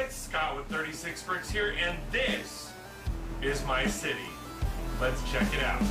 it's Scott with 36 Bricks here, and this is my city. Let's check it out.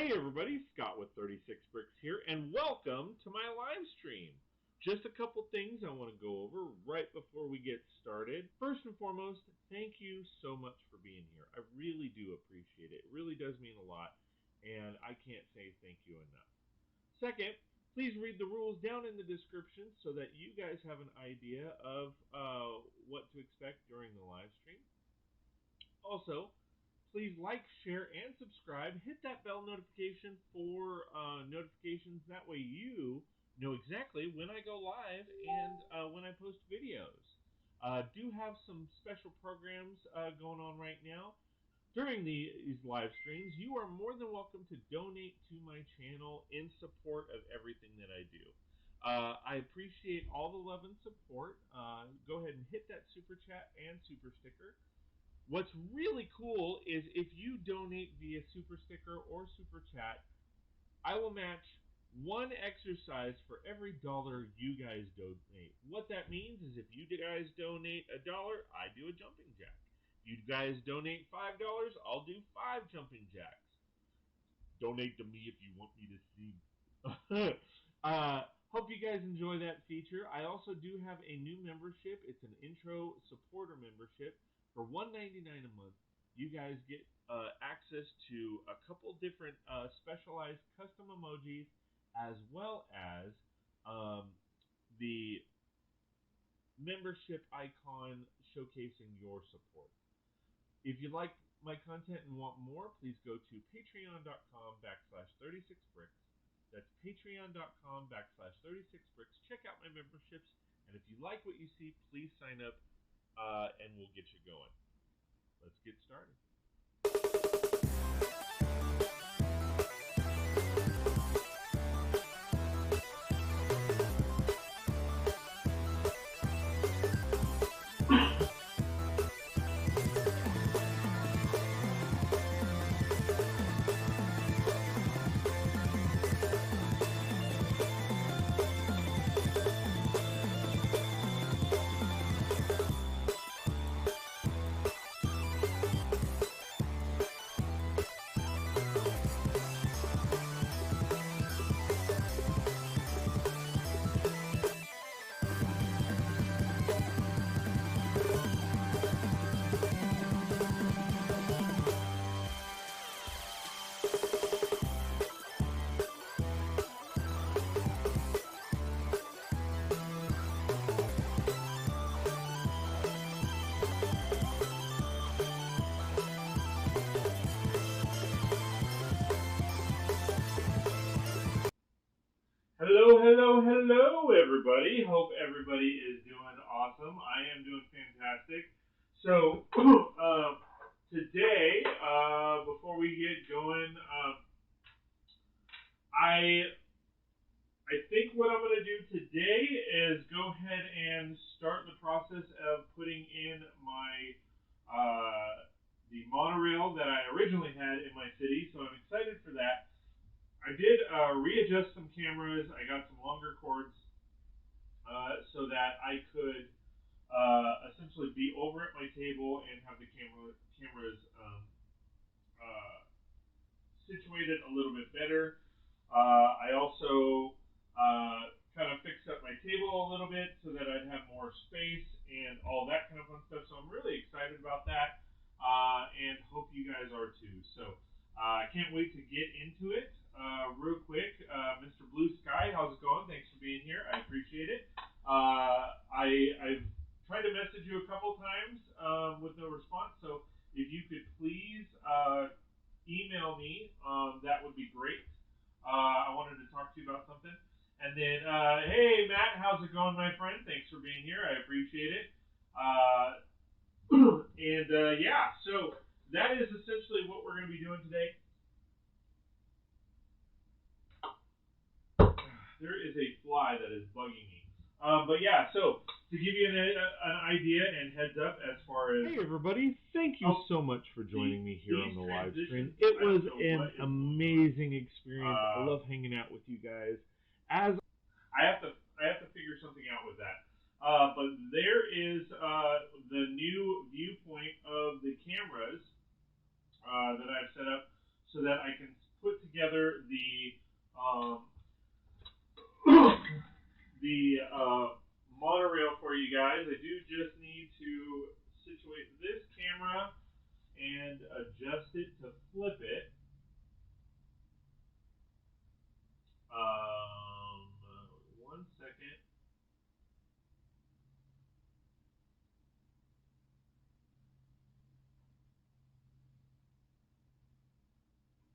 Everybody, Scott with 36 Bricks here, and welcome to my live stream. Just a couple things I want to go over right before we get started. First and foremost, thank you so much for being here. I really do appreciate it. It really does mean a lot, and I can't say thank you enough. Second, please read the rules down in the description so that you guys have an idea of what to expect during the live stream. Also, please like, share, and subscribe. Hit that bell notification for notifications. That way you know exactly when I go live and when I post videos. Do have some special programs going on right now. During these live streams, you are more than welcome to donate to my channel in support of everything that I do. I appreciate all the love and support. Go ahead and hit that super chat and super sticker. What's really cool is if you donate via super sticker or super chat, I will match one exercise for every $1 you guys donate. What that means is if you guys donate $1, I do a jumping jack. If you guys donate $5, I'll do 5 jumping jacks. Donate to me if you want me to see. Hope you guys enjoy that feature. I also do have a new membership. It's an intro supporter membership. For $1.99 a month, you guys get access to a couple different specialized custom emojis, as well as the membership icon showcasing your support. If you like my content and want more, please go to patreon.com/36bricks. That's patreon.com/36bricks. Check out my memberships, and if you like what you see, please sign up. And we'll get you going. Let's get started. Hello, everybody. Hope everybody is doing awesome. I am doing fantastic. So, today, before we get it going. I think what I'm going to do today is go ahead and start the process of putting in my the monorail that I originally had in my city, so I'm excited for that. I did readjust some cameras. I got some longer cords so that I could essentially be over at my table and have the cameras situated a little bit better. I also kind of fixed up my table a little bit so that I'd have more space and all that kind of fun stuff. So I'm really excited about that, and hope you guys are too. So I can't wait to get into it. Real quick, Mr. Blue Sky, how's it going? Thanks for being here. I appreciate it. I've tried to message you a couple times with no response. So if you could please email me, that would be great. I wanted to talk to you about something. And then, hey, Matt, how's it going, my friend? Thanks for being here. I appreciate it. Yeah, so that is essentially what we're going to be doing today. There is a fly that is bugging me. But yeah, so to give you an idea and heads up as far as... Hey everybody, thank you so much for joining me here on the live stream. It was an amazing experience. I love hanging out with you guys. As I have to figure something out with that. But there is the new viewpoint of the cameras that I've set up so that I can put together the monorail for you guys. I do just need to situate this camera and adjust it to flip it. 1 second.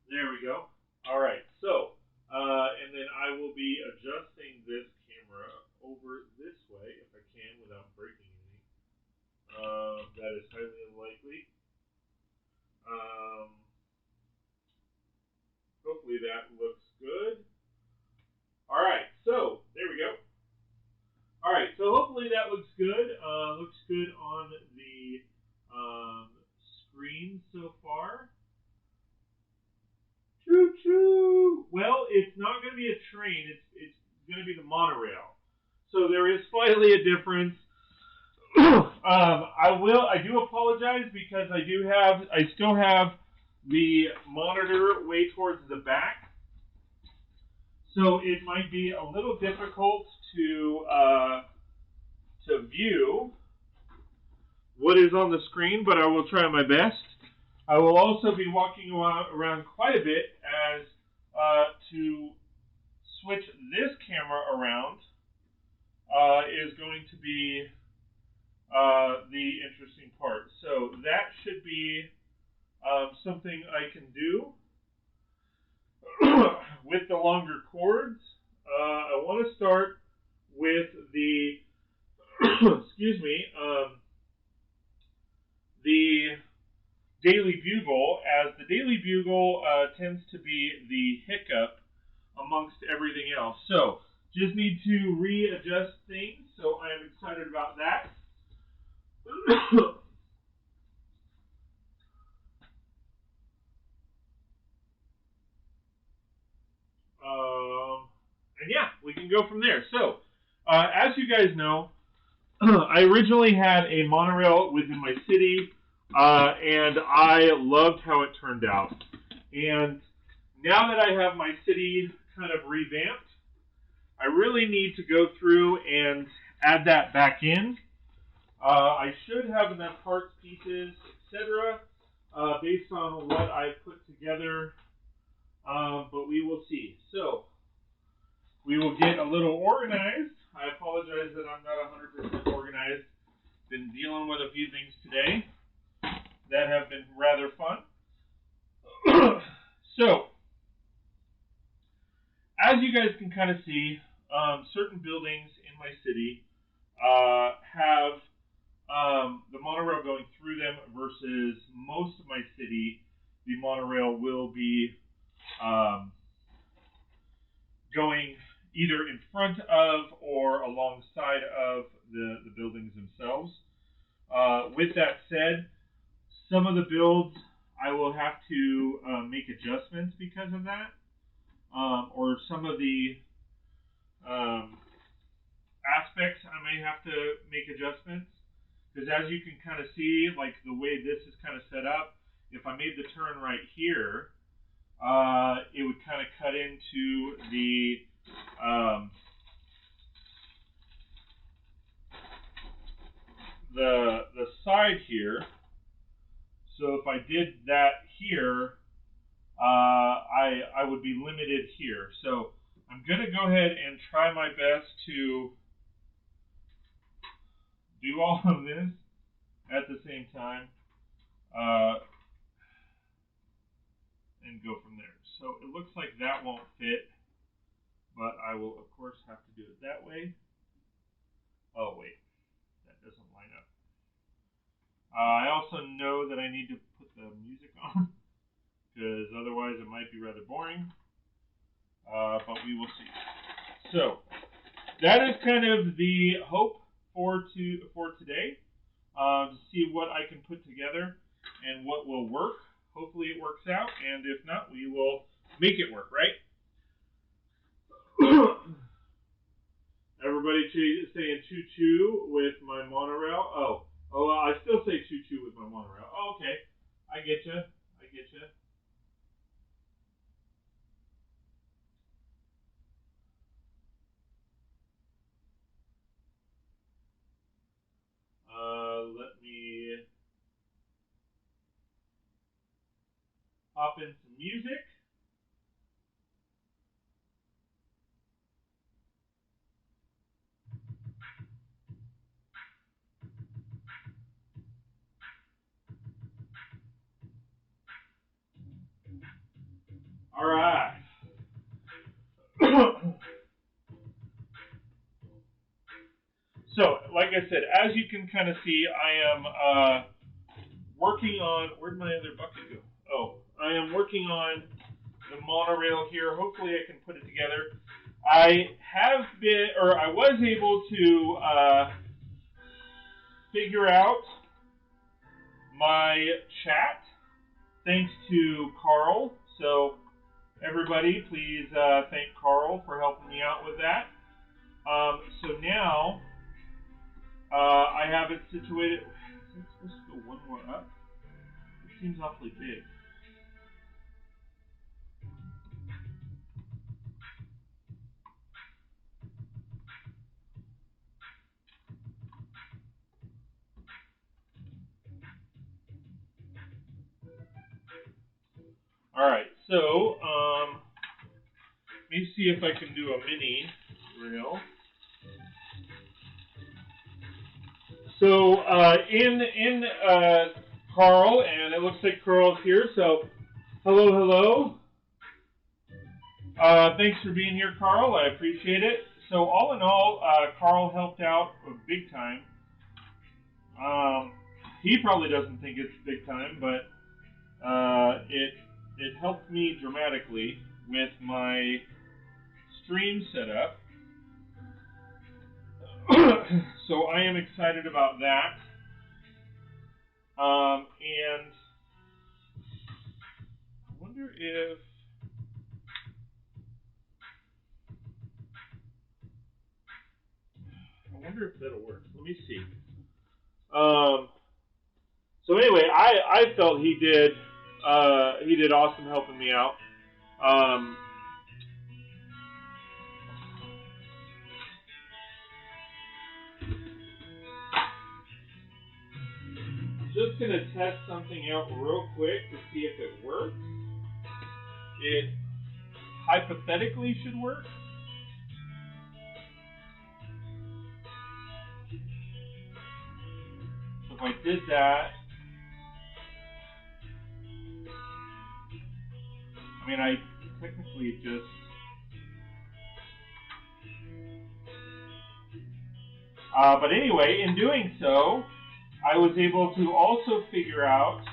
There we go. All right. So, and then I will be adjusting this camera over this way if I can without breaking anything. That is highly unlikely. Hopefully that looks good. All right, so there we go. All right, so hopefully that looks good. Looks good on the screen so far. Choo choo. Well, it's not going to be a train. It's going to be the monorail. So there is slightly a difference. I do apologize because I still have the monitor way towards the back. So it might be a little difficult to view what is on the screen, but I will try my best. I will also be walking around quite a bit as to switch this camera around is going to be the interesting part. So that should be something I can do with the longer cords. I want to start with the excuse me, the Daily Bugle, as the Daily Bugle tends to be the hiccup amongst everything else. So just need to readjust things, so I am excited about that. And yeah, we can go from there. So, as you guys know, I originally had a monorail within my city, and I loved how it turned out. And now that I have my city kind of revamped, I really need to go through and add that back in. I should have enough parts, pieces, etc., based on what I've put together, but we will see. So, we will get a little organized. I apologize that I'm not 100% organized. Been dealing with a few things today that have been rather fun. So, as you guys can kind of see, certain buildings in my city have the monorail going through them versus most of my city the monorail will be going either in front of or alongside of the buildings themselves. With that said, some of the builds I will have to make adjustments because of that, or some of the aspects I may have to make adjustments, because as you can kind of see, like the way this is kind of set up, if I made the turn right here, it would kind of cut into the side here. So if I did that here, I would be limited here. So I'm going to go ahead and try my best to do all of this at the same time and go from there. So it looks like that won't fit, but I will of course have to do it that way. Oh wait, that doesn't line up. I also know that I need to put the music on, because otherwise it might be rather boring, but we will see. So that is kind of the hope for today, to see what I can put together and what will work. Hopefully it works out, and if not, we will make it work, right? Everybody saying choo-choo with my monorail. Oh, I still say choo-choo with my monorail. Oh, okay. I get you. Let me pop in some music. All right. So, like I said, as you can kind of see, I am working on, where'd my other bucket go? Oh, I am working on the monorail here. Hopefully I can put it together. I was able to figure out my chat thanks to Carl. So everybody, please thank Carl for helping me out with that. So now I have it situated. Is it supposed to go one more up? It seems awfully big. All right, so let me see if I can do a mini rail. So in Carl, and it looks like Carl's here. So hello. Thanks for being here, Carl. I appreciate it. So all in all, Carl helped out big time. He probably doesn't think it's big time, but it helped me dramatically with my stream setup. So I am excited about that. And I wonder if that'll work. Let me see. So anyway, I felt he did awesome helping me out. Just gonna test something out real quick to see if it works. It hypothetically should work. So if I did that, I mean, I technically just but anyway, in doing so, I was able to also figure out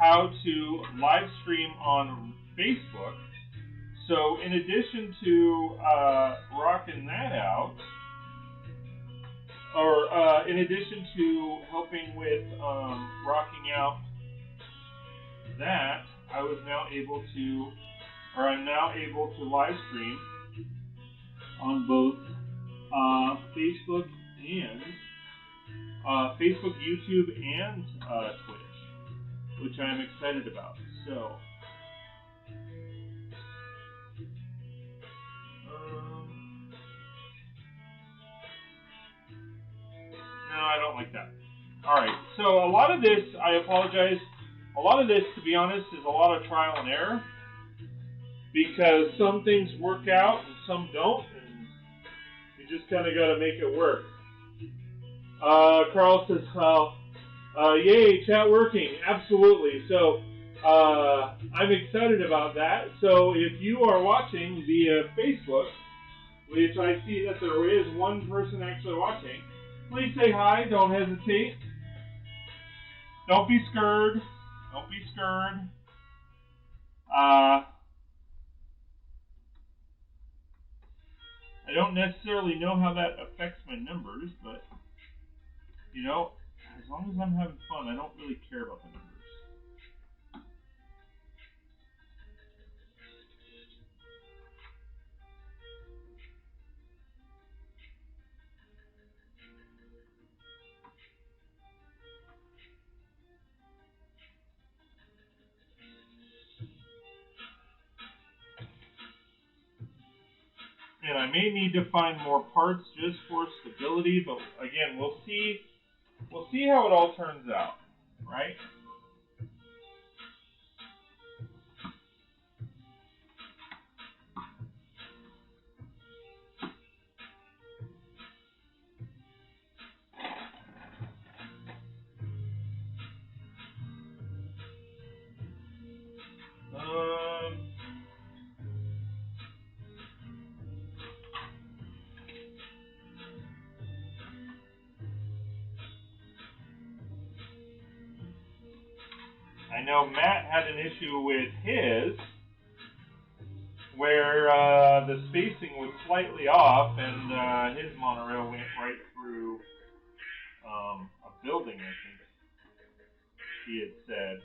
how to live stream on Facebook. So in addition to rocking that out, or in addition to helping with rocking out that, I'm now able to live stream on both Facebook and Facebook, YouTube, and Twitch, which I am excited about. So, no, I don't like that. All right. So a lot of this, I apologize. A lot of this, to be honest, is a lot of trial and error, because some things work out and some don't, and you just kind of got to make it work. Carl says, yay, chat working. Absolutely. So I'm excited about that. So if you are watching via Facebook, which I see that there is one person actually watching, please say hi. Don't hesitate. Don't be scared. Don't be scared. I don't necessarily know how that affects my numbers, but, you know, as long as I'm having fun, I don't really care about the numbers. And I may need to find more parts just for stability, but again, we'll see how it all turns out, right? I know Matt had an issue with his, where the spacing was slightly off, and his monorail went right through a building, I think he had said.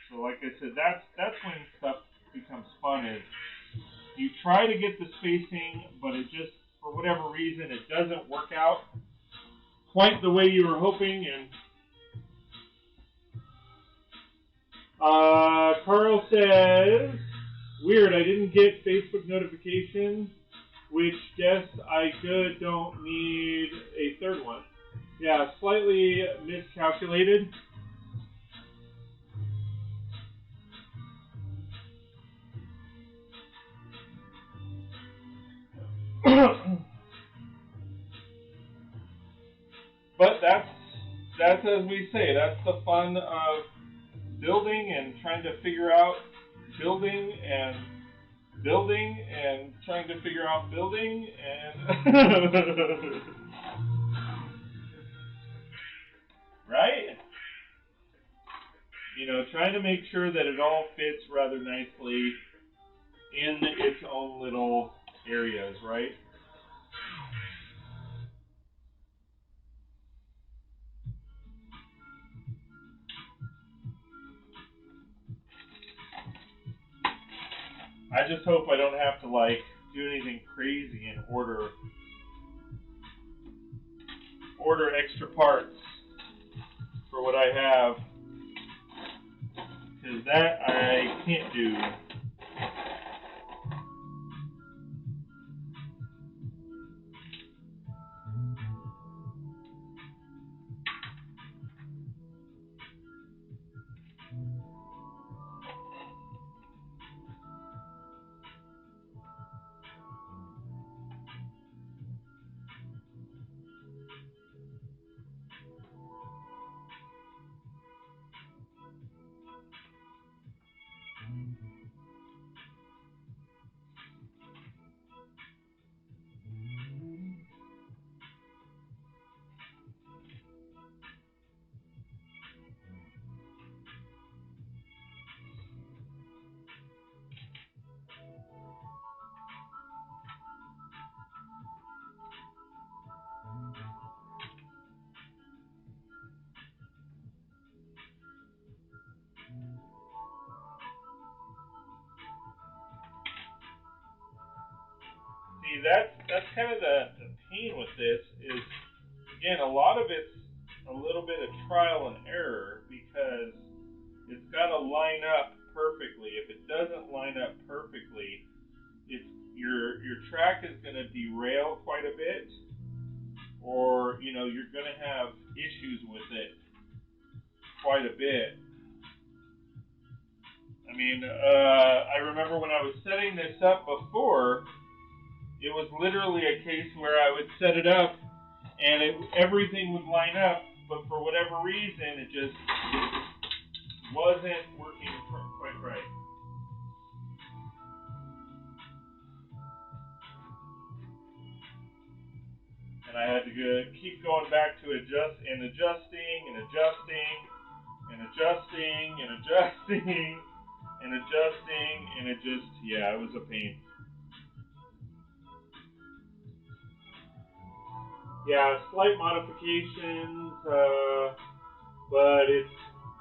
So like I said, that's when stuff becomes fun, is you try to get the spacing, but it just, for whatever reason, it doesn't work out quite the way you were hoping. And Carl says, weird, I didn't get Facebook notifications, which guess I don't need a third one. Yeah, slightly miscalculated. But that's as we say, that's the fun of building and trying to figure out building and trying to figure out building and right? You know, trying to make sure that it all fits rather nicely in its own little areas, right? I just hope I don't have to, like, do anything crazy and order extra parts for what I have, because that I can't do. see, that's kind of the pain with this is, again, a lot of it's a little bit of trial and error because it's got to line up perfectly. If it doesn't line up perfectly, your track is going to derail quite a bit, or you're going to have issues with it quite a bit. I mean, I remember when I was setting this up before, it was literally a case where I would set it up and everything would line up, but for whatever reason, it just wasn't working quite right. And I had to keep going back to adjusting, and it just, yeah, it was a pain. Yeah, slight modifications, but it's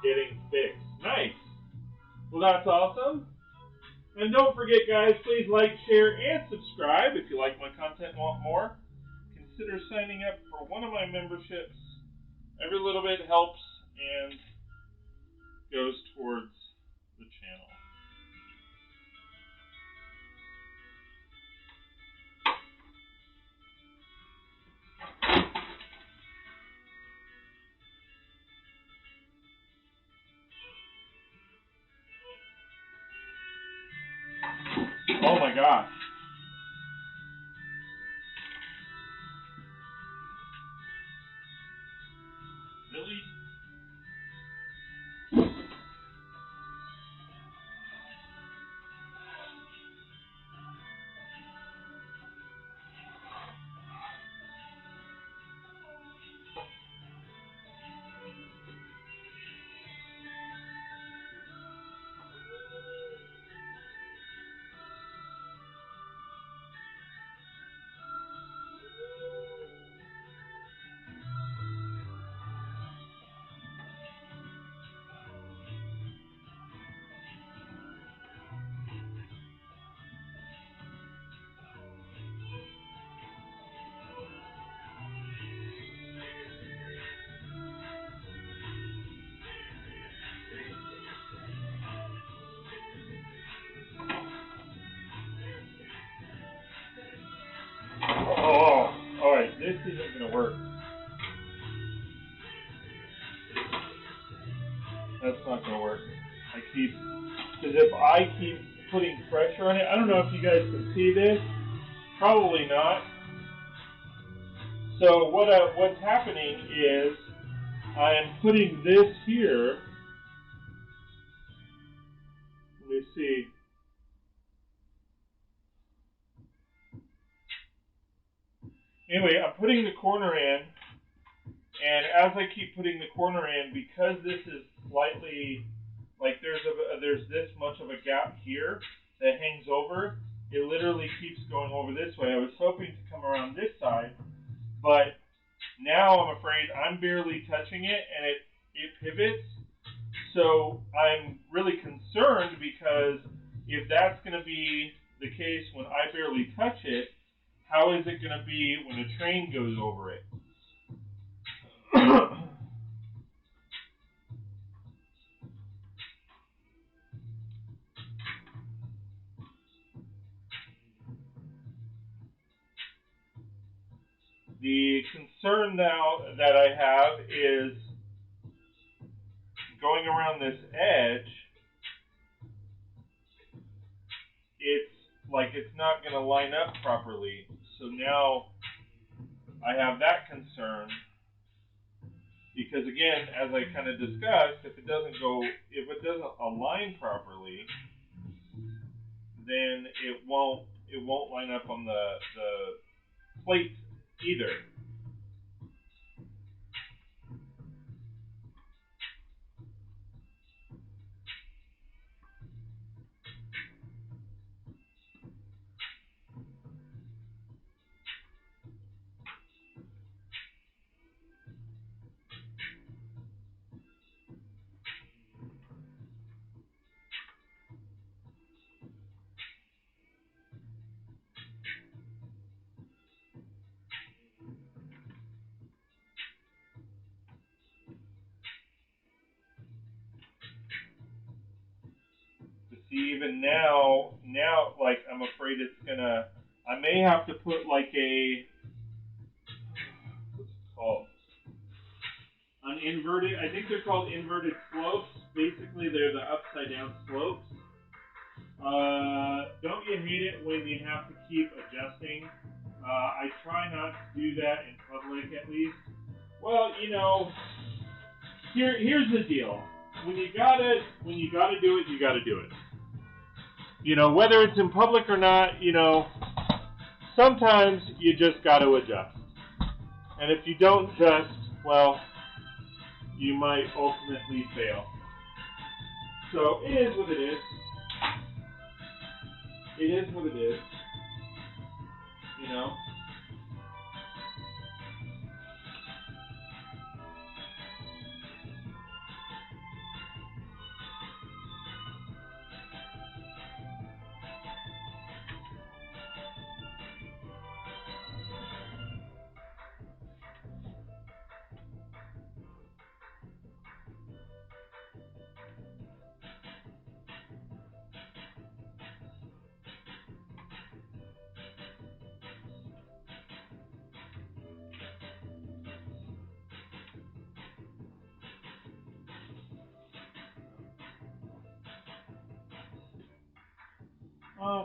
getting fixed. Nice. Well, that's awesome. And don't forget, guys, please like, share, and subscribe if you like my content and want more. Consider signing up for one of my memberships. Every little bit helps and goes towards the channel. Oh my gosh. Really? Oh, alright, this isn't going to work. That's not going to work. Because if I keep putting pressure on it, I don't know if you guys can see this. Probably not. So what's happening is I'm putting this here. Let me see. Anyway, I'm putting the corner in, and as I keep putting the corner in, because this is slightly, like there's this much of a gap here that hangs over, it literally keeps going over this way. I was hoping to come around this side, but now I'm afraid I'm barely touching it, and it pivots. So I'm really concerned because if that's going to be the case when I barely touch it, how is it going to be when a train goes over it? The concern now that I have is going around this edge, it's not going to line up properly. So now I have that concern because, again, as I kind of discussed, if it doesn't align properly, then it won't line up on the plate either. see, even now, like, I'm afraid it's gonna, I may have to put like a, what's it called? An inverted, I think they're called inverted slopes. Basically, they're the upside down slopes. Don't you hate it when you have to keep adjusting? I try not to do that in public, at least. Well, you know, here's the deal. When you gotta do it, you gotta do it. You know, whether it's in public or not, you know, sometimes you just gotta adjust. And if you don't adjust, well, you might ultimately fail. So it is what it is. It is what it is. You know?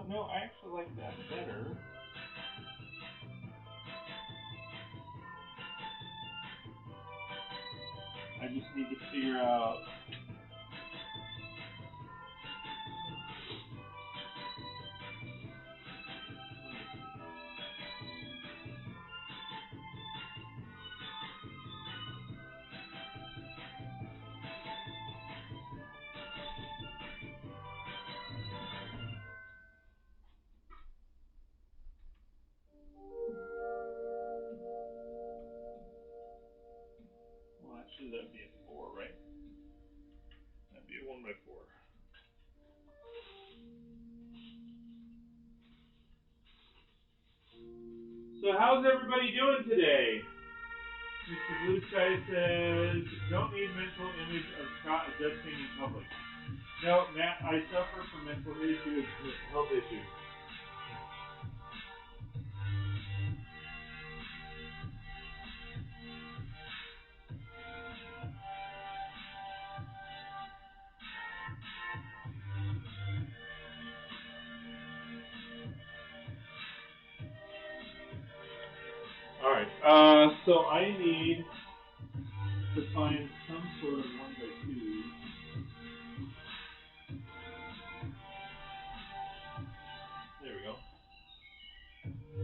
No, I actually like that better. I just need to figure out. Well, actually, that'd be a 4, right? That'd be a 1x4. So how's everybody doing today? Mr. Blue Sky says, don't need mental image of Scott adjusting in public. No, Matt, I suffer from mental issues, health issues. Alright, so I need to find some sort of 1x2. There we go.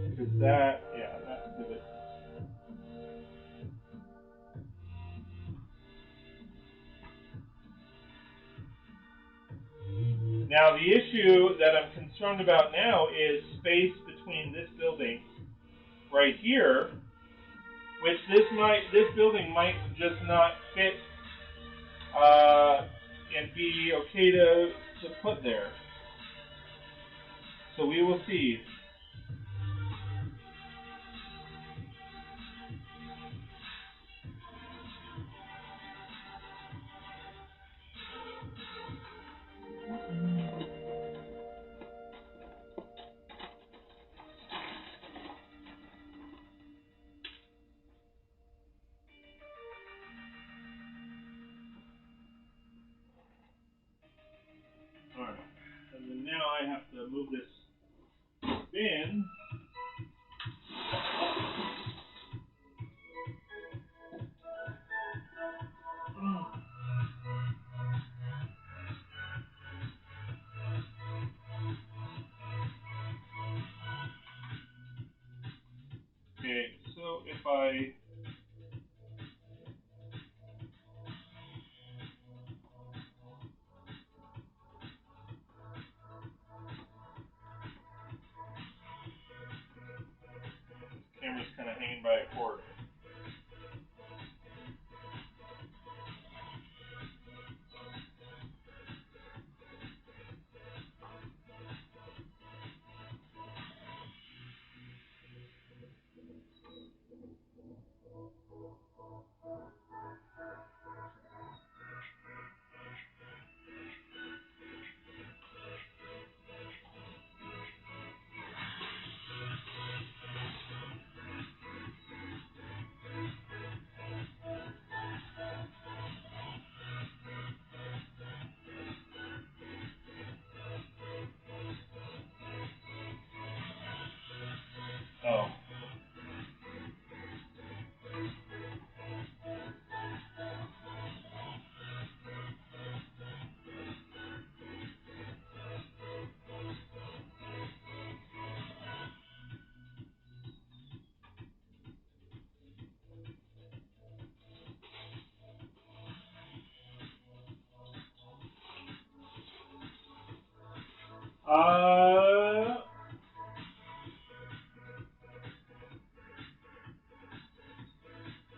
Because that, yeah, that pivot. Now the issue that I'm concerned about now is space between this building right here, which this building might just not fit and be okay to put there. So we will see. Alright, and then now I have to move this bin. Okay, so if I camera's kind of hanging by a cord.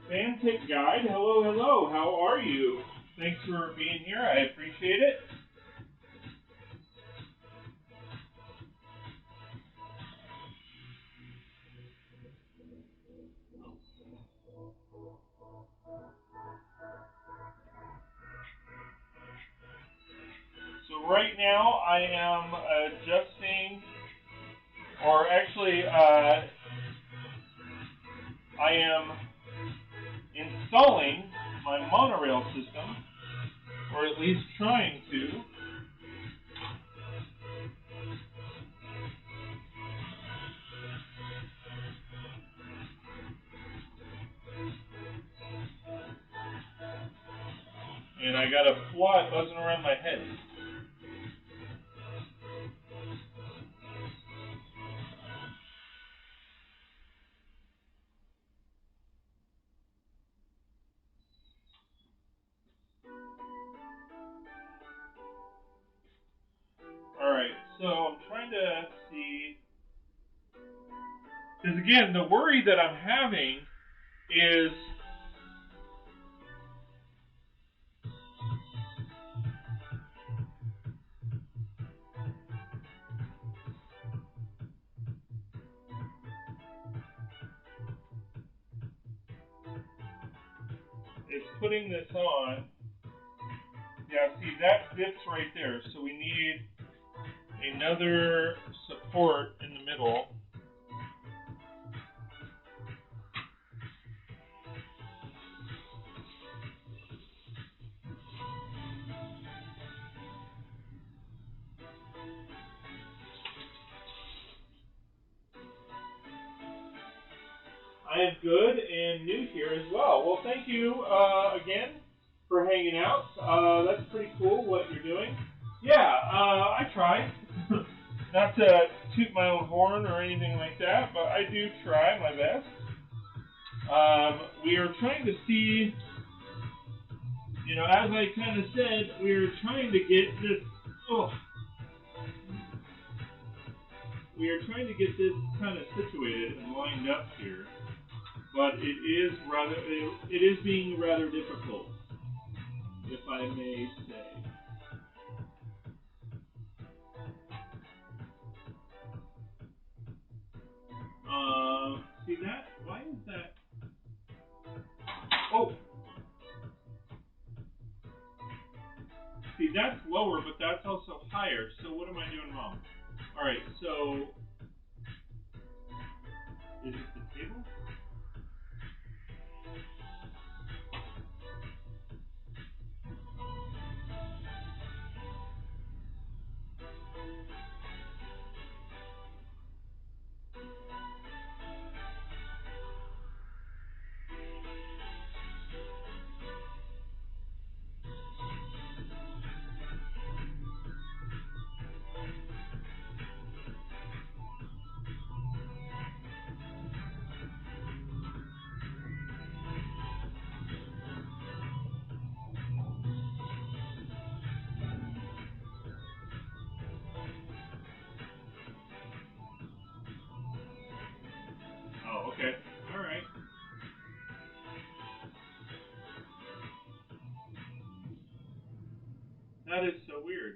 Fantic Guide, hello, hello. How are you? Thanks for being here. I appreciate it. So right now I am adjusting, or actually I am installing my monorail system, or at least trying to. And I got a fly buzzing around my head. Alright, so I'm trying to see, because again, the worry that I'm having is putting this on. Yeah, see, that fits right there, so we need another support in the middle. I am good and new here as well. Well, thank you again for hanging out. That's pretty cool what you're doing. Yeah, I try. Not to toot my own horn or anything like that, but I do try my best. We are trying to see, you know, as I kind of said, we're trying to get this, we are trying to get this kind of situated and lined up here. But it is being rather difficult, if I may say. See that? Why is that? Oh! See, that's lower, but that's also higher, so what am I doing wrong? Alright, so... Is it the table? Oh, okay. Alright. That is so weird.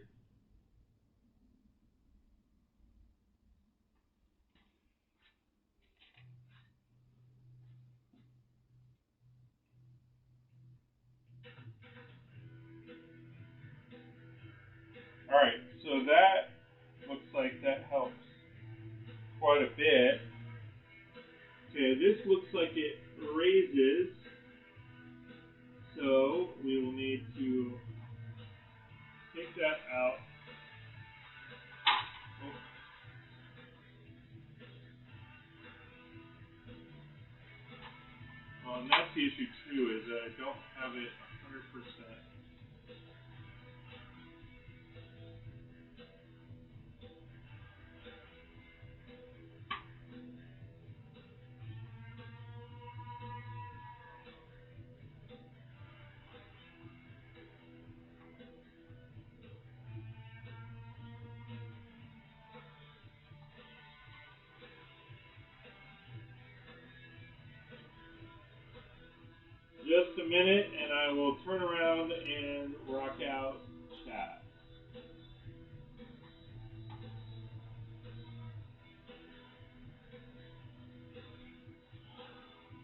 Alright, so that looks like that helps quite a bit. Okay, this looks like it raises, so we will need to take that out. And that's the issue too, is that I don't have it 100%. just a minute, and I will turn around and rock out chat.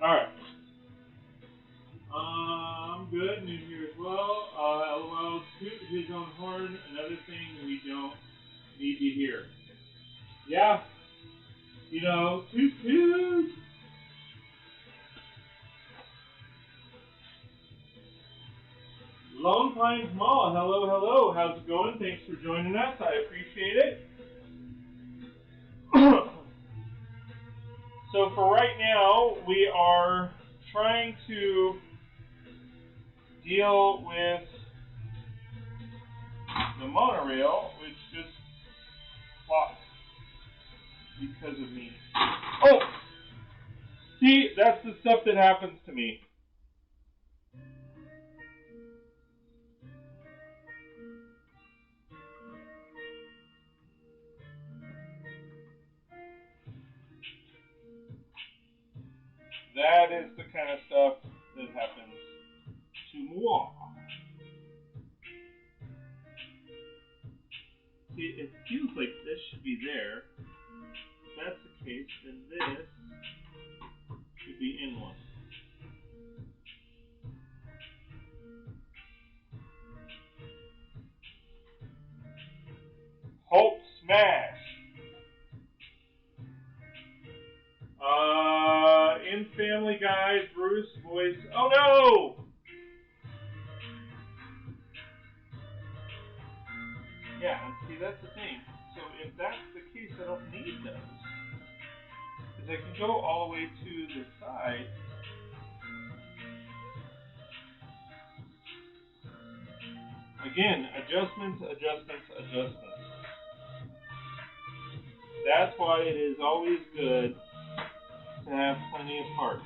Alright. I'm good, new here as well. LOL, toot his own horn, another thing we don't need to hear. Yeah. You know, toot toot. Lone Pines Mall, hello, hello. How's it going? Thanks for joining us. I appreciate it. So for right now, we are trying to deal with the monorail, which just flopped because of me. Oh! See, that's the stuff that happens to me. That is the kind of stuff that happens to moi. See, it feels like this should be there. If that's the case, then this should be in one. Halt smash. In Family Guy, Bruce voice. Oh no! Yeah, and see, that's the thing. So if that's the case, I don't need those. Because I can go all the way to the side. Again, adjustments, adjustments, adjustments. That's why it is always good to have plenty of parts.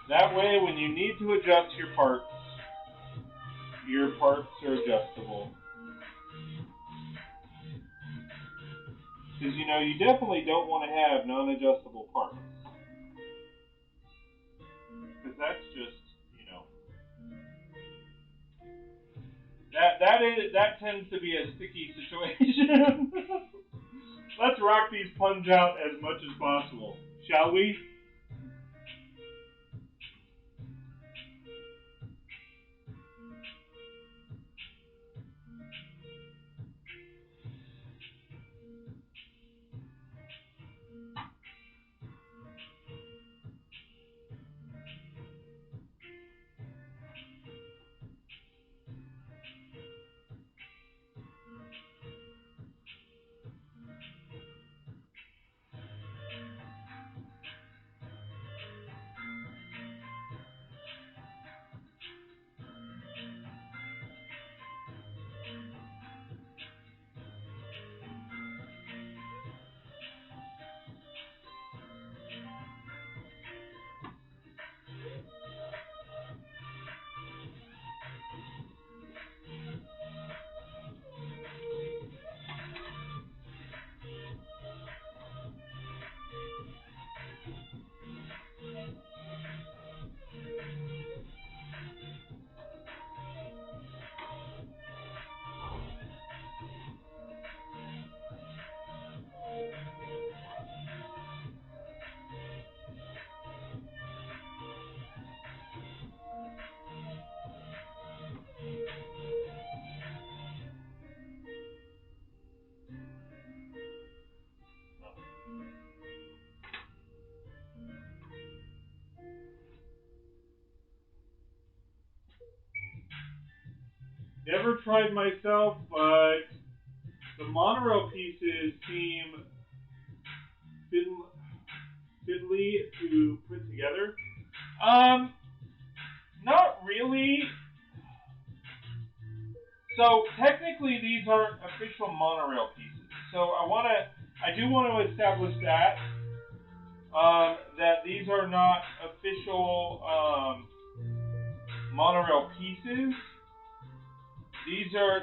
That way, when you need to adjust your parts are adjustable. Because, you know, you definitely don't want to have non-adjustable parts. Because that's just, you know, that tends to be a sticky situation. Let's rock these puns out as much as possible, shall we? Never tried myself, but the monorail pieces seem fiddly to put together. Not really. So technically, these aren't official monorail pieces. So I do want to establish that. that these are not official monorail pieces.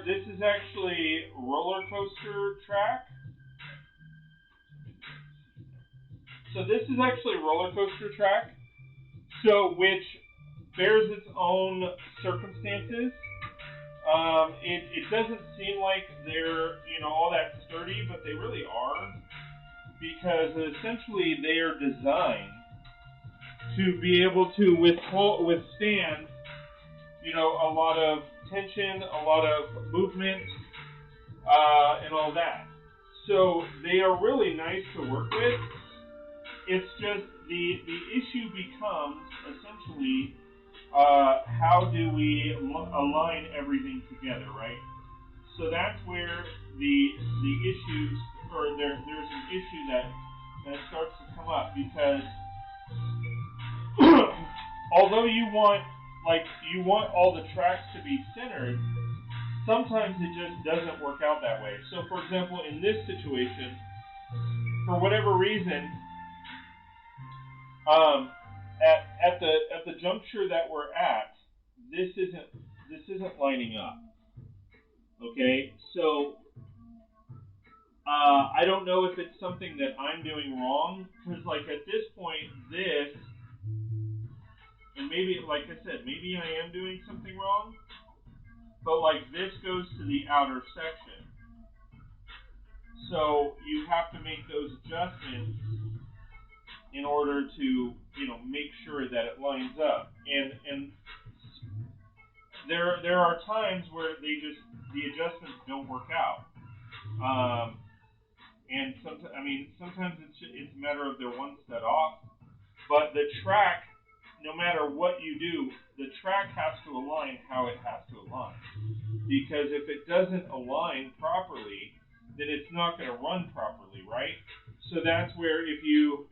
This is actually roller coaster track. So this is actually roller coaster track, so which bears its own circumstances. It doesn't seem like they're all that sturdy, but they really are, because essentially they are designed to be able to withstand a lot of tension, a lot of movement, and all that. So they are really nice to work with. It's just the issue becomes essentially how do we align everything together, right? So that's where the issues, or there's an issue that starts to come up, because although you want all the tracks to be centered, sometimes it just doesn't work out that way. So for example, in this situation, for whatever reason, at the juncture that we're at, this isn't lining up. Okay, so I don't know if it's something that I'm doing wrong, because like at this point, this, and maybe, like I said, maybe I am doing something wrong, but like this goes to the outer section. So you have to make those adjustments in order to, make sure that it lines up. And there are times where the adjustments don't work out. And sometimes it's a matter of they're one set off, but the track, no matter what you do, the track has to align how it has to align. Because if it doesn't align properly, then it's not going to run properly, right? So that's where if you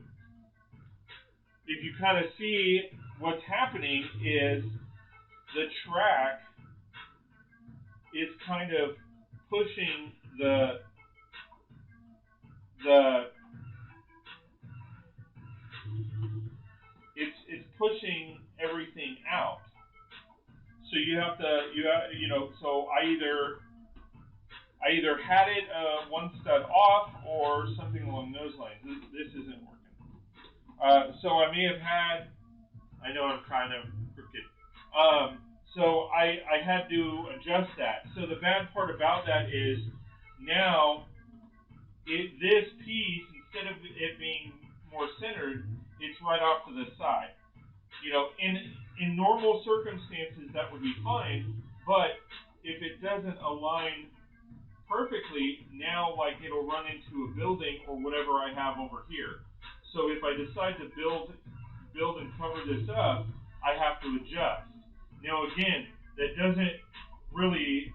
kind of see what's happening is the track is kind of pushing it's pushing everything out. So you have so I either had it one stud off or something along those lines. This isn't working. So I may have had, I know I'm kind of crooked. So I had to adjust that. So the bad part about that is now this piece, instead of it being more centered, it's right off to the side. In normal circumstances that would be fine, but if it doesn't align perfectly, now like it'll run into a building or whatever I have over here. So if I decide to build and cover this up, I have to adjust. Now again, that doesn't really,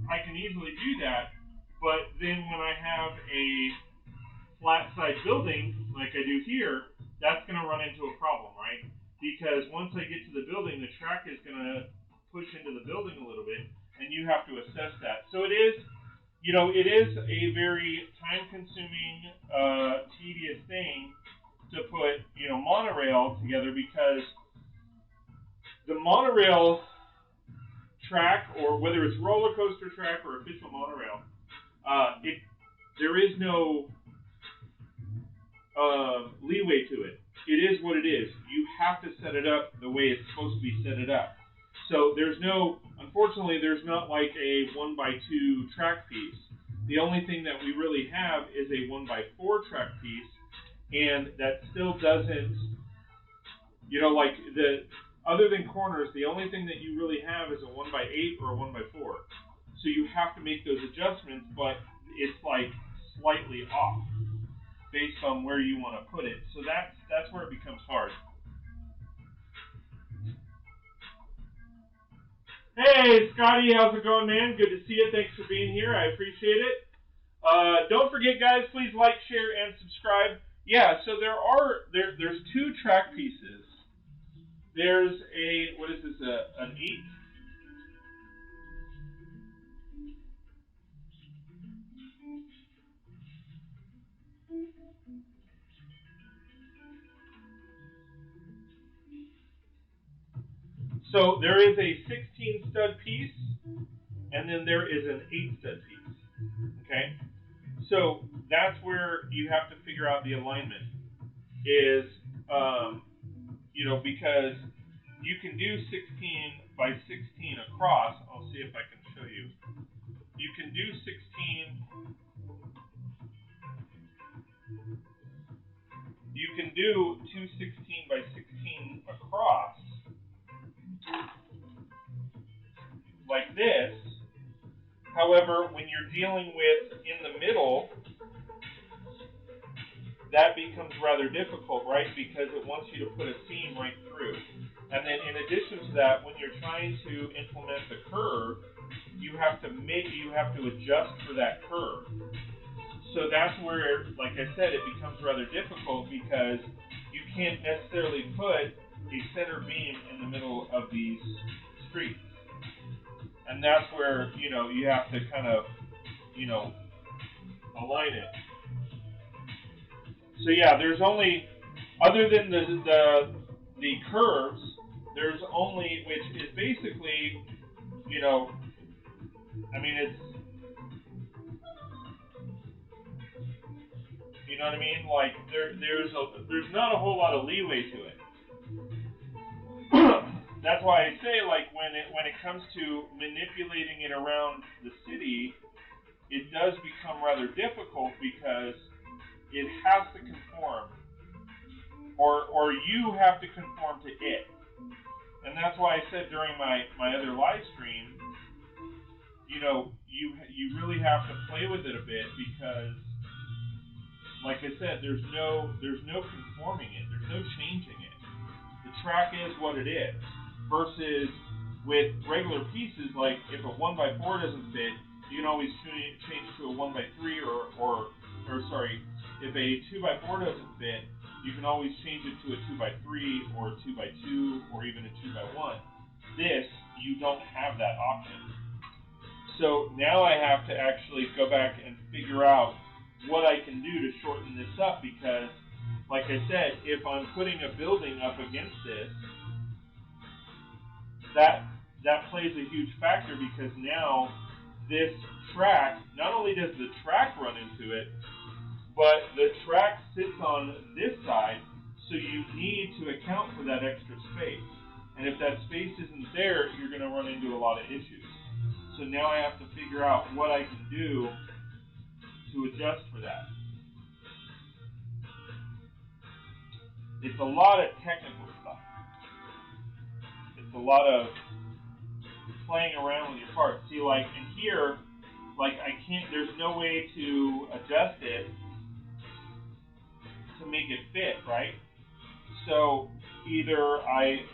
I can easily do that, but then when I have a flat side building like I do here, that's going to run into a problem, right? Because once I get to the building, the track is going to push into the building a little bit, and you have to assess that. So it is a very time-consuming, tedious thing to put, monorail together, because the monorail track, or whether it's roller coaster track or official monorail, there is no leeway to it. It is what it is. You have to set it up the way it's supposed to be set it up. So unfortunately, there's not like a 1x2 track piece. The only thing that we really have is a 1x4 track piece, and that still doesn't, other than corners, the only thing that you really have is a 1x8 or a 1x4. So you have to make those adjustments, but it's like slightly off based on where you want to put it. So that's where it becomes hard. Hey, Scotty, how's it going, man? Good to see you. Thanks for being here. I appreciate it. Don't forget, guys, please like, share, and subscribe. Yeah, so there's two track pieces. There's what is this, an 8? So there is a 16 stud piece, and then there is an 8 stud piece. Okay? So that's where you have to figure out the alignment. Is, because you can do 16 by 16 across. I'll see if I can show you. You can do 16. You can do two 16 by 16 across like this. However, when you're dealing with in the middle, that becomes rather difficult, right? Because it wants you to put a seam right through. And then in addition to that, when you're trying to implement the curve, you have to adjust for that curve. So that's where, like I said, it becomes rather difficult because you can't necessarily put a center beam in the middle of these streets. And that's where, you have to kind of, align it. So yeah, there's only, other than the curves, there's only, which is basically, it's, you know what I mean? Like there's not a whole lot of leeway to it. That's why I say, like, when it comes to manipulating it around the city, it does become rather difficult because it has to conform, or you have to conform to it. And that's why I said during my other live stream, you really have to play with it a bit because, like I said, there's no conforming it. There's no changing it. The track is what it is. Versus with regular pieces, like if a 1x4 doesn't fit, you can always change to a 1x3 or if a 2x4 doesn't fit, you can always change it to a 2x3 or a 2x2 or even a 2x1. This, you don't have that option. So now I have to actually go back and figure out what I can do to shorten this up because, like I said, if I'm putting a building up against this, that plays a huge factor because now this track, not only does the track run into it, but the track sits on this side, so you need to account for that extra space. And if that space isn't there, you're going to run into a lot of issues. So now I have to figure out what I can do to adjust for that. It's a lot of technical stuff. It's a lot of playing around with your parts. See, like in here, like I can't, there's no way to adjust it to make it fit, right? So either I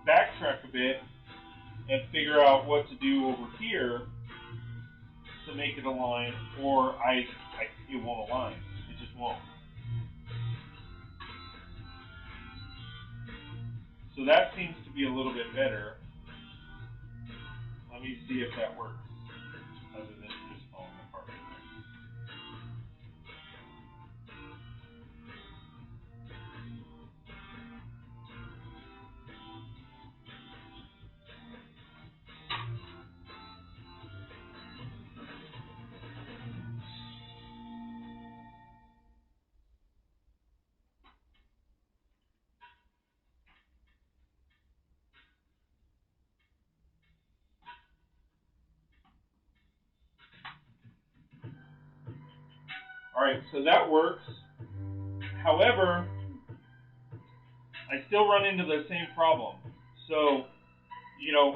backtrack a bit and figure out what to do over here to make it align, or it won't align. It just won't. So that seems to be a little bit better. Let me see if that works, other than just falling apart right there. Alright, so that works. However, I still run into the same problem. So,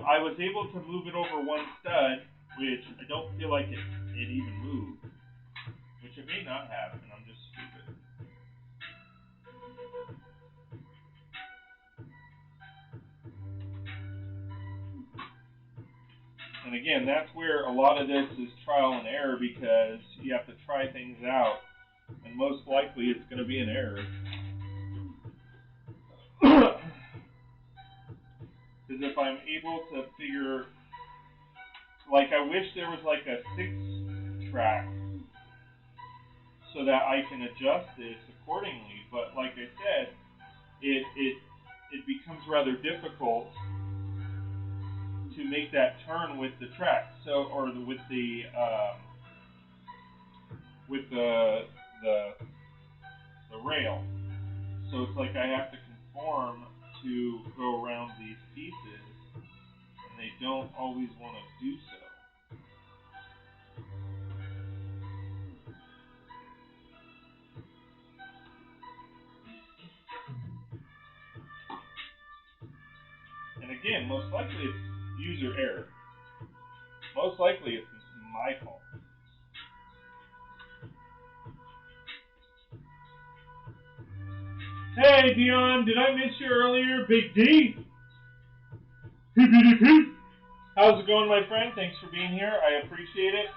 I was able to move it over one stud, which I don't feel like it even moved. Which it may not have, and I'm just stupid. And again, that's where a lot of this is trial and error because you have to try things out, and most likely it's going to be an error. Because if I'm able to figure, like I wish there was like a 6-track so that I can adjust this accordingly, but like I said, it it becomes rather difficult to make that turn with the track, so with the rail. So it's like I have to conform to go around these pieces, and they don't always want to do so. And again, most likely it's user error. Most likely it's my fault. Hey Dion, did I miss you earlier? Big D? PPDP? How's it going, my friend? Thanks for being here. I appreciate it.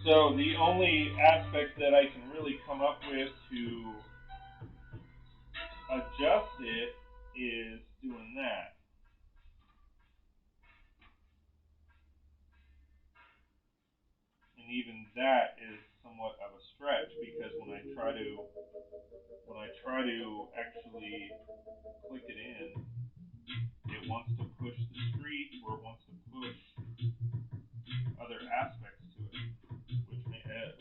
So the only aspect that I can really come up with to adjust it is doing that. And even that is somewhat of a stretch, because when I try to actually click it in, it wants to push the street, or it wants to push other aspects to it,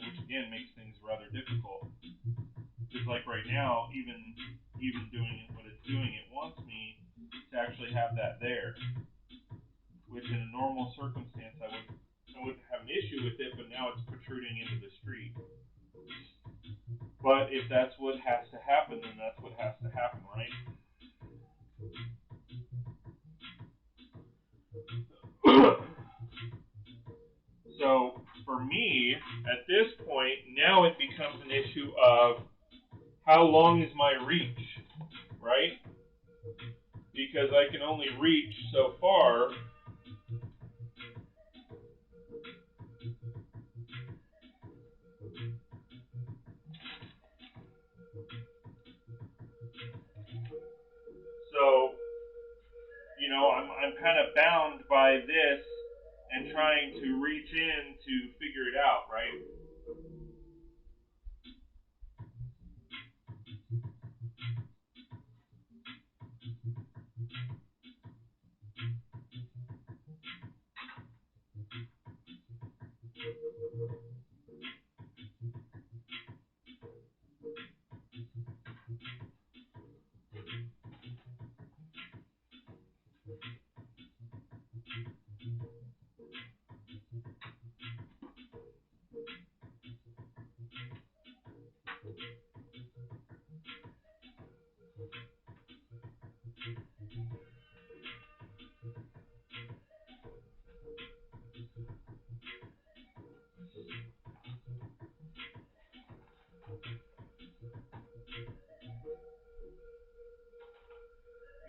which again makes things rather difficult. Because like right now, even doing what it's doing, it wants me to actually have that there, which in a normal circumstance I wouldn't have an issue with it, but now it's protruding into the street. But if that's what has to happen, then that's what has to happen, right? So for me, at this point, now it becomes an issue of how long is my reach, right? Because I can only reach so far. So, you know, I'm kind of bound by this and trying to reach in to figure it out, right?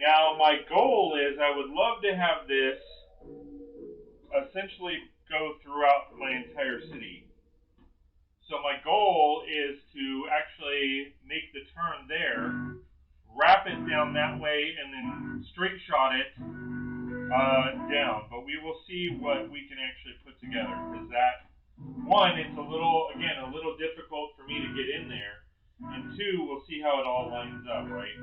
Now, my goal is I would love to have this essentially go throughout my entire city. So my goal is to actually make the turn there, wrap it down that way, and then straight shot it down. But we will see what we can actually put together. Because that, one, it's a little difficult for me to get in there. And two, we'll see how it all lines up, right?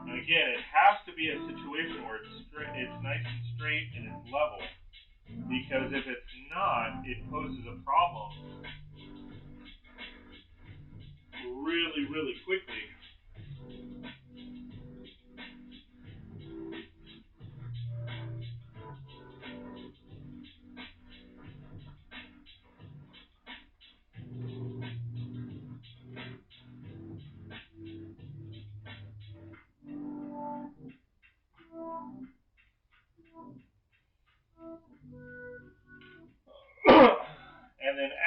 And again, it has to be a situation where it's nice and straight and it's level. Because if it's not, it poses a problem really, really quickly.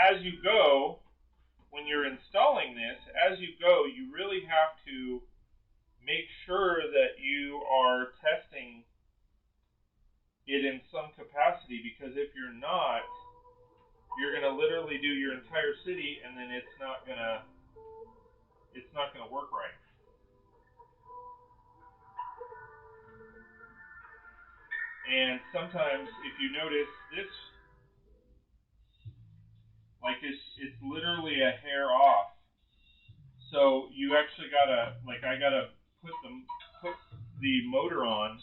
as you go, when you're installing this, as you go, you really have to make sure that you are testing it in some capacity, because if you're not, you're going to literally do your entire city and then it's not going to work right. And sometimes if you notice this, like it's literally a hair off. So you actually gotta, like, I gotta put the motor on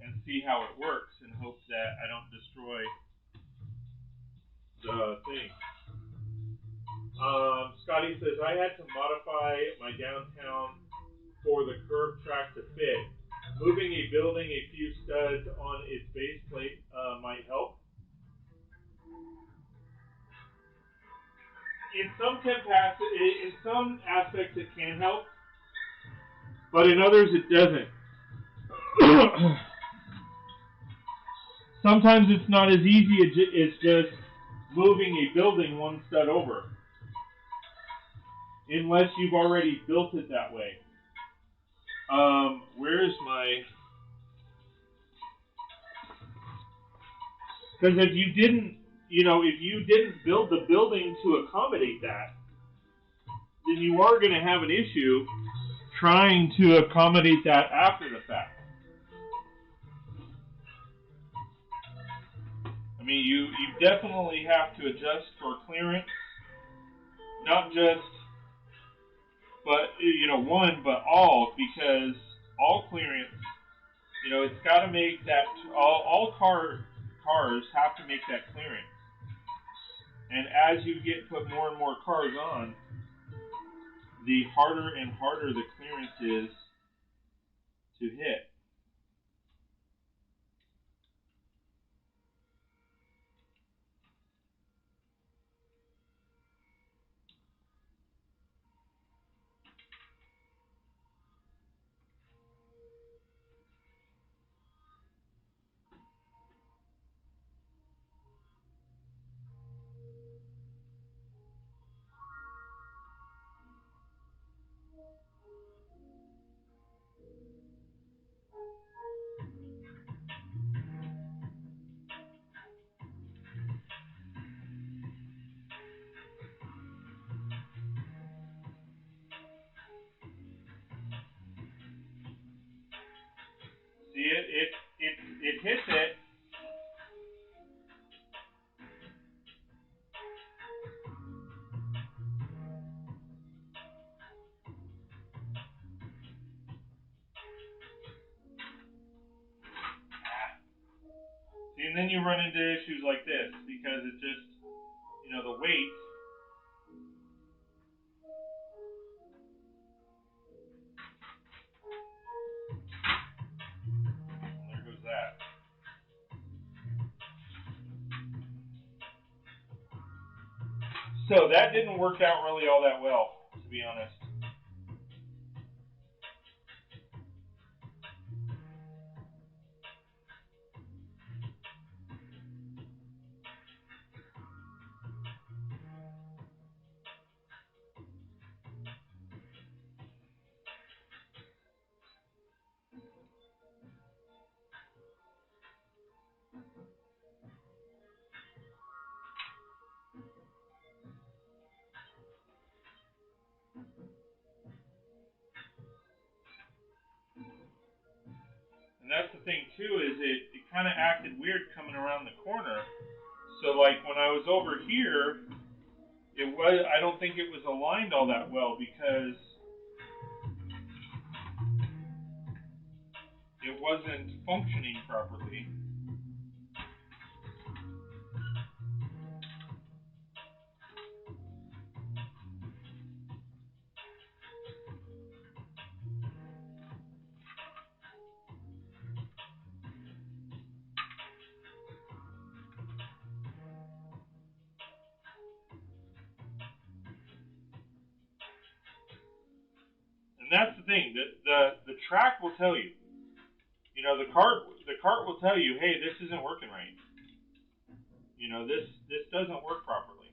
and see how it works and hope that I don't destroy the thing. Scotty says, I had to modify my downtown for the curved track to fit. Moving a building a few studs on its base plate might help. In some aspects it can help, but in others it doesn't. Sometimes it's not as easy as just moving a building one stud over, unless you've already built it that way. Where's my... Because if you didn't build the building to accommodate that, then you are going to have an issue trying to accommodate that after the fact. I mean, you definitely have to adjust for clearance, not just, but all, because all clearance, it's got to make that, all cars have to make that clearance. And as you put more and more cars on, the harder and harder the clearance is to hit. See, it hits it. See, and then you run into issues like this because it just, the weight. And there goes that. So that didn't work out really all that well, to be honest. And that's the thing too, is it kind of acted weird coming around the corner. So like when I was over here, I don't think it was aligned all that well because it wasn't functioning properly. And that's the thing, the track will tell you. The cart will tell you, hey, this isn't working right. This doesn't work properly.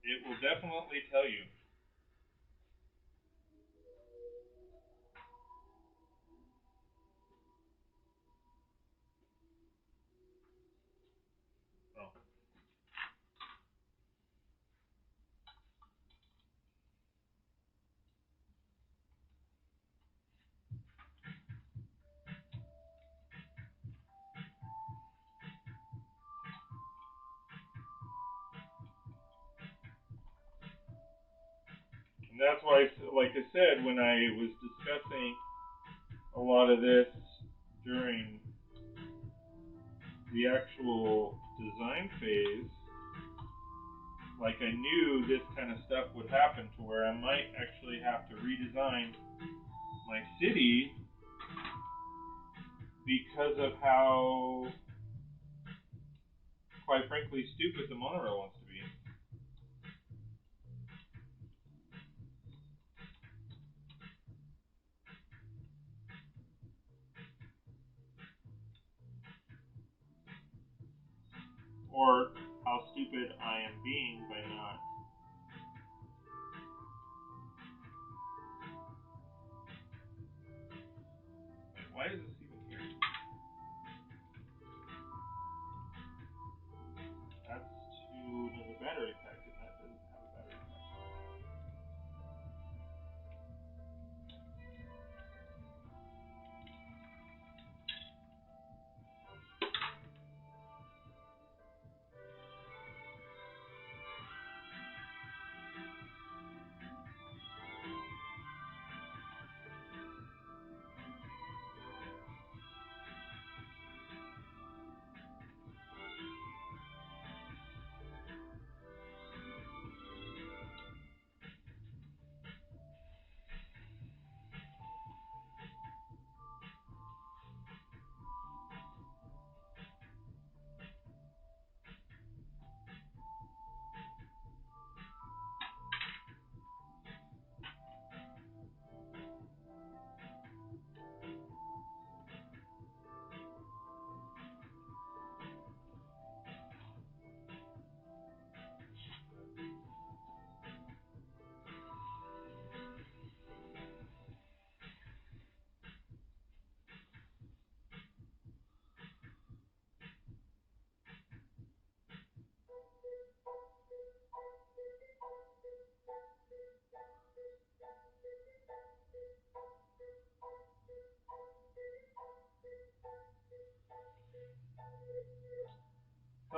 It will definitely tell you. Oh. And that's why, like I said, when I was discussing a lot of this during the actual design phase, like I knew this kind of stuff would happen to where I might actually have to redesign my city because of how, quite frankly, stupid the monorail wants to be. Or how stupid I am being by not. Wait, why is this even here? That's to the battery pack, and that doesn't have a battery pack.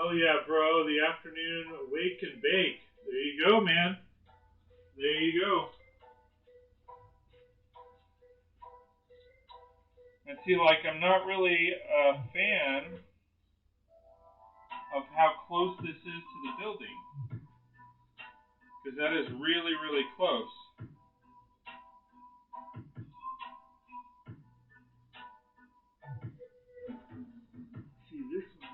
Oh yeah, bro, the afternoon wake and bake. There you go, man. There you go. And see, like, I'm not really a fan of how close this is to the building. Because that is really, really close. See, this one.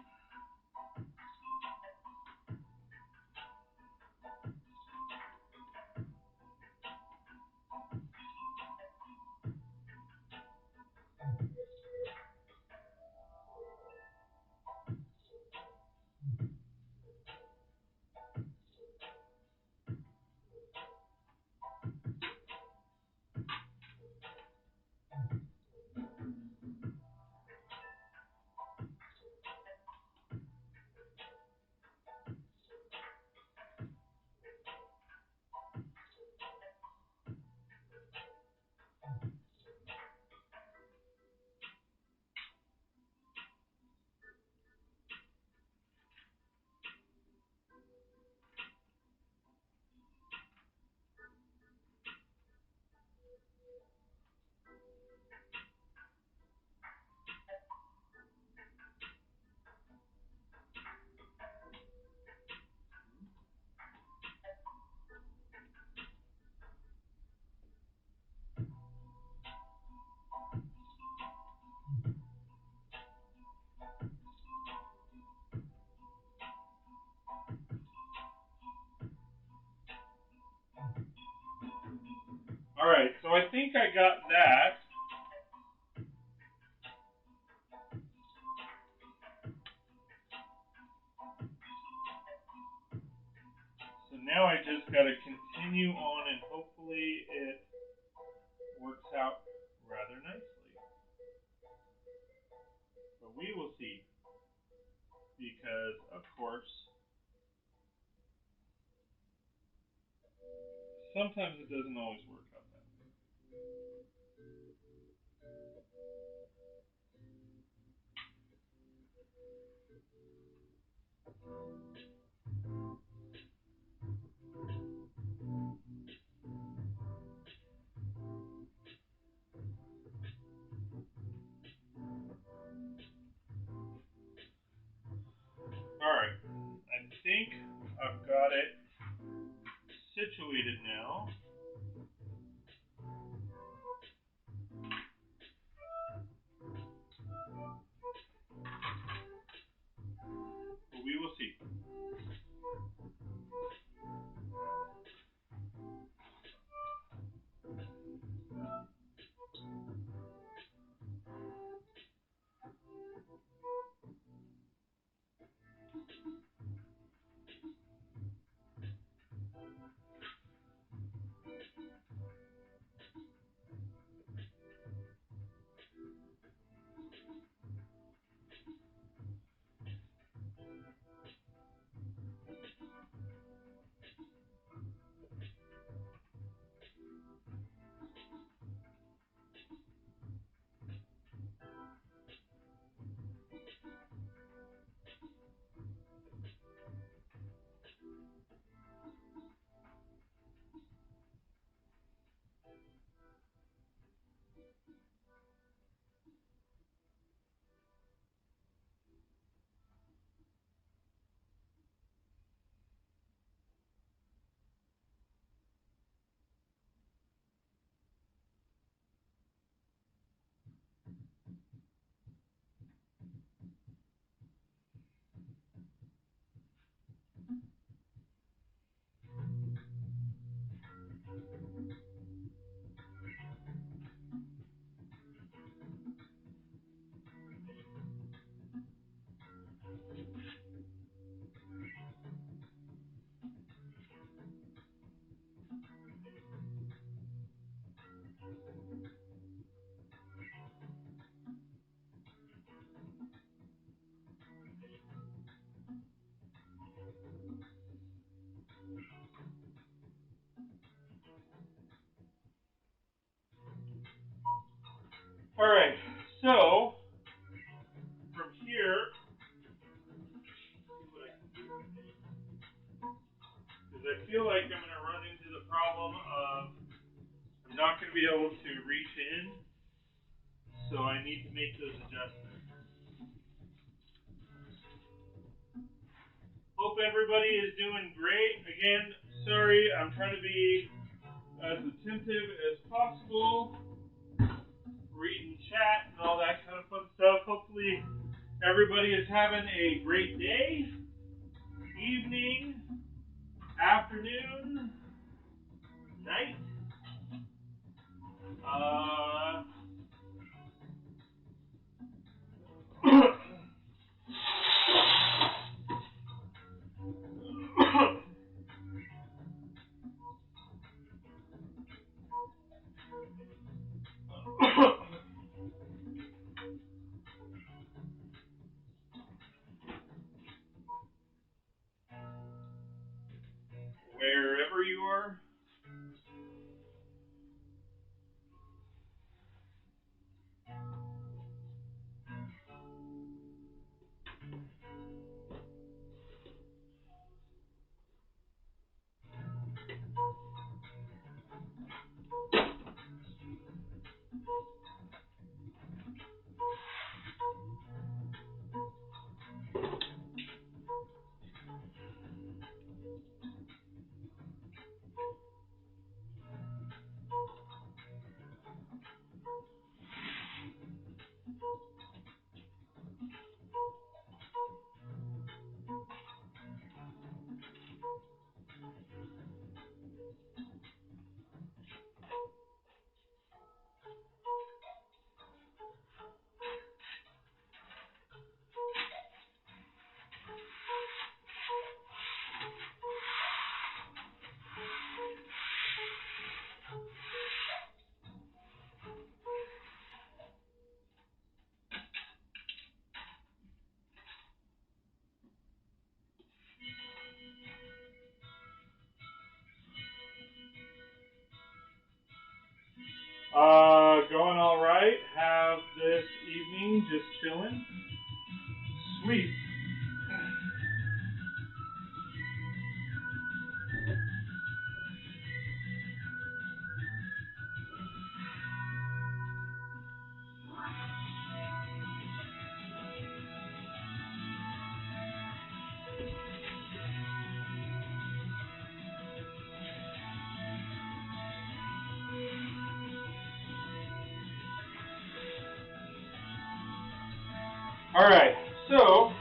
Alright, so I think I got that. So now I just got to continue on and hopefully it works out rather nicely. But we will see. Because, of course, sometimes it doesn't always work out that way. Alright, I think I've got it situated now. But we will see. Alright, so from here, because I feel like I'm going to run into the problem of I'm not going to be able to reach in, so I need to make those adjustments. Hope everybody is doing great. Again, sorry, I'm trying to be as attentive as possible, reading chat and all that kind of fun stuff. Hopefully everybody is having a great day, evening, afternoon, night. Wherever you are. Alright, have this evening just chilling. Sweet. Alright, so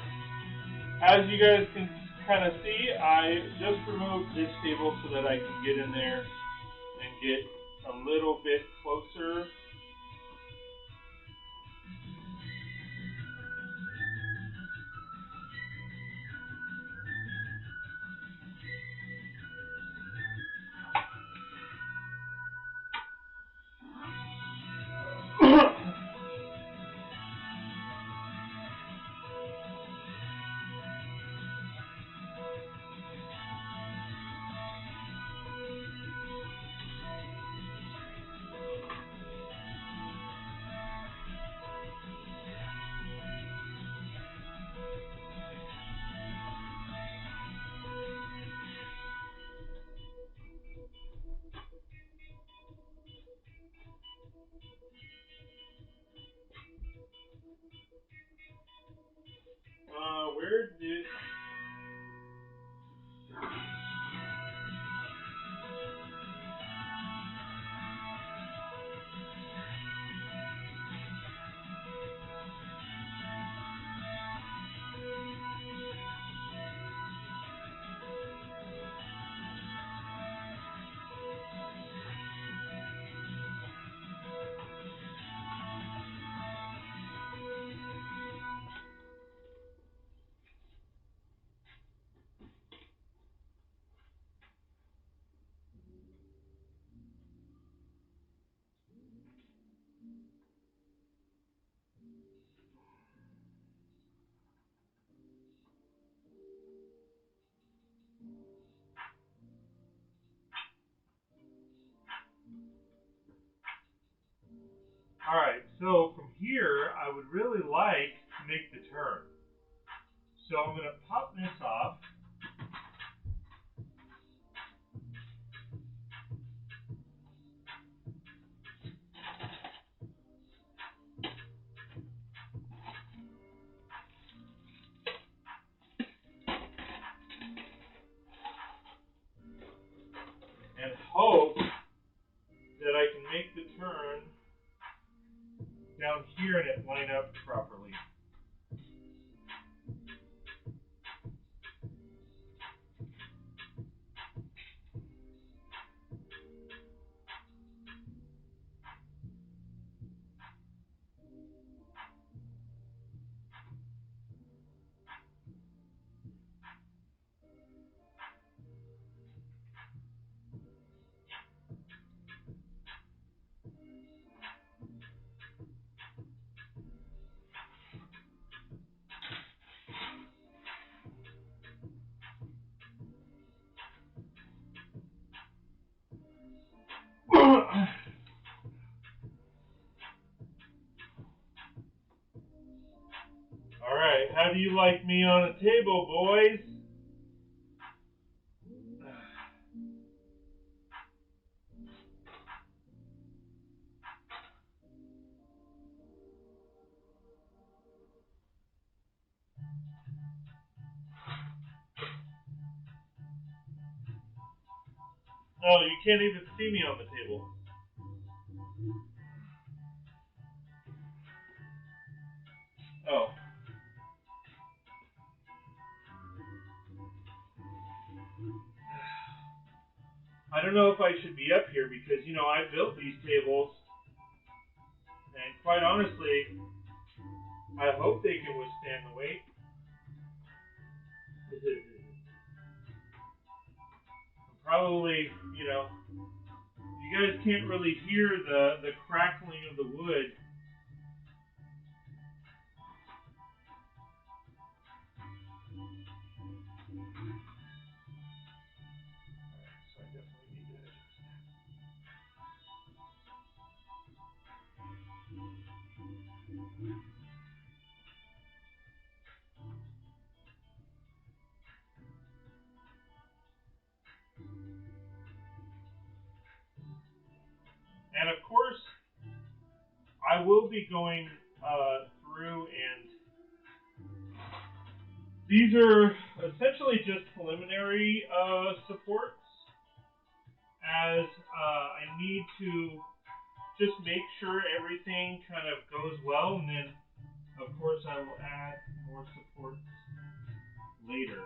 as you guys can kind of see, I just removed this table so that I can get in there and get a little bit closer. Where did... Alright, so from here, I would really like to make the turn. So I'm going to pop this off. And hope that I can make the turn down here and it line up properly. Alright, how do you like me on a table, boys? Oh, you can't even see me on the table. Oh. I don't know if I should be up here because, you know, I built these tables. And quite honestly, I hope they can withstand the weight. Probably, you know, you guys can't really hear the crackling of the wood. So I definitely need to adjust that. going through, and these are essentially just preliminary supports, as I need to just make sure everything kind of goes well, and then of course I will add more supports later.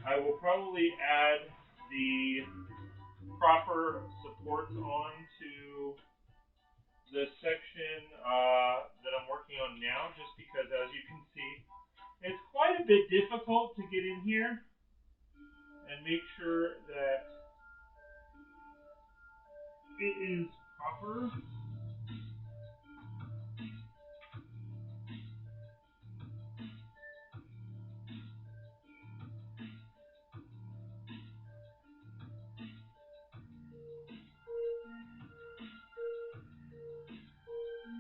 I will probably add the proper supports onto the section that I'm working on now, just because, as you can see, it's quite a bit difficult to get in here and make sure that it is proper.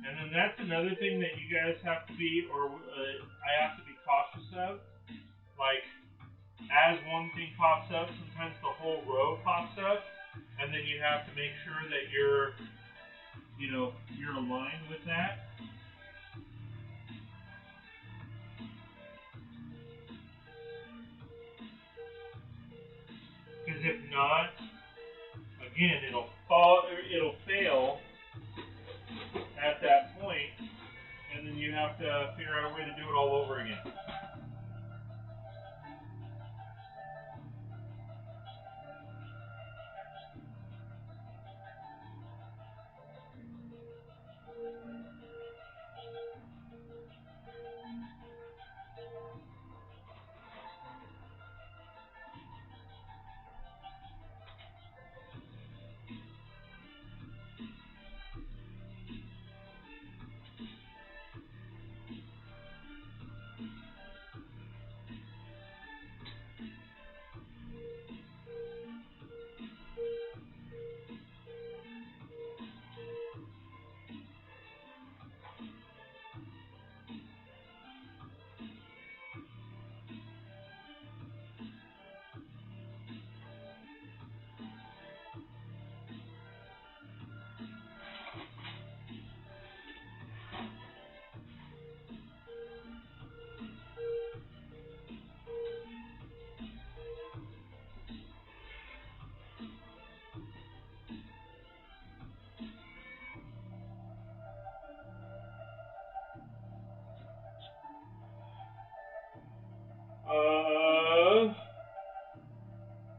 And then that's another thing that you guys have to be, or I have to be cautious of. Like, as one thing pops up, sometimes the whole row pops up, and then you have to make sure that you're aligned with that. Because if not, again, it'll fail at that point, and then you have to figure out a way to do it all over again.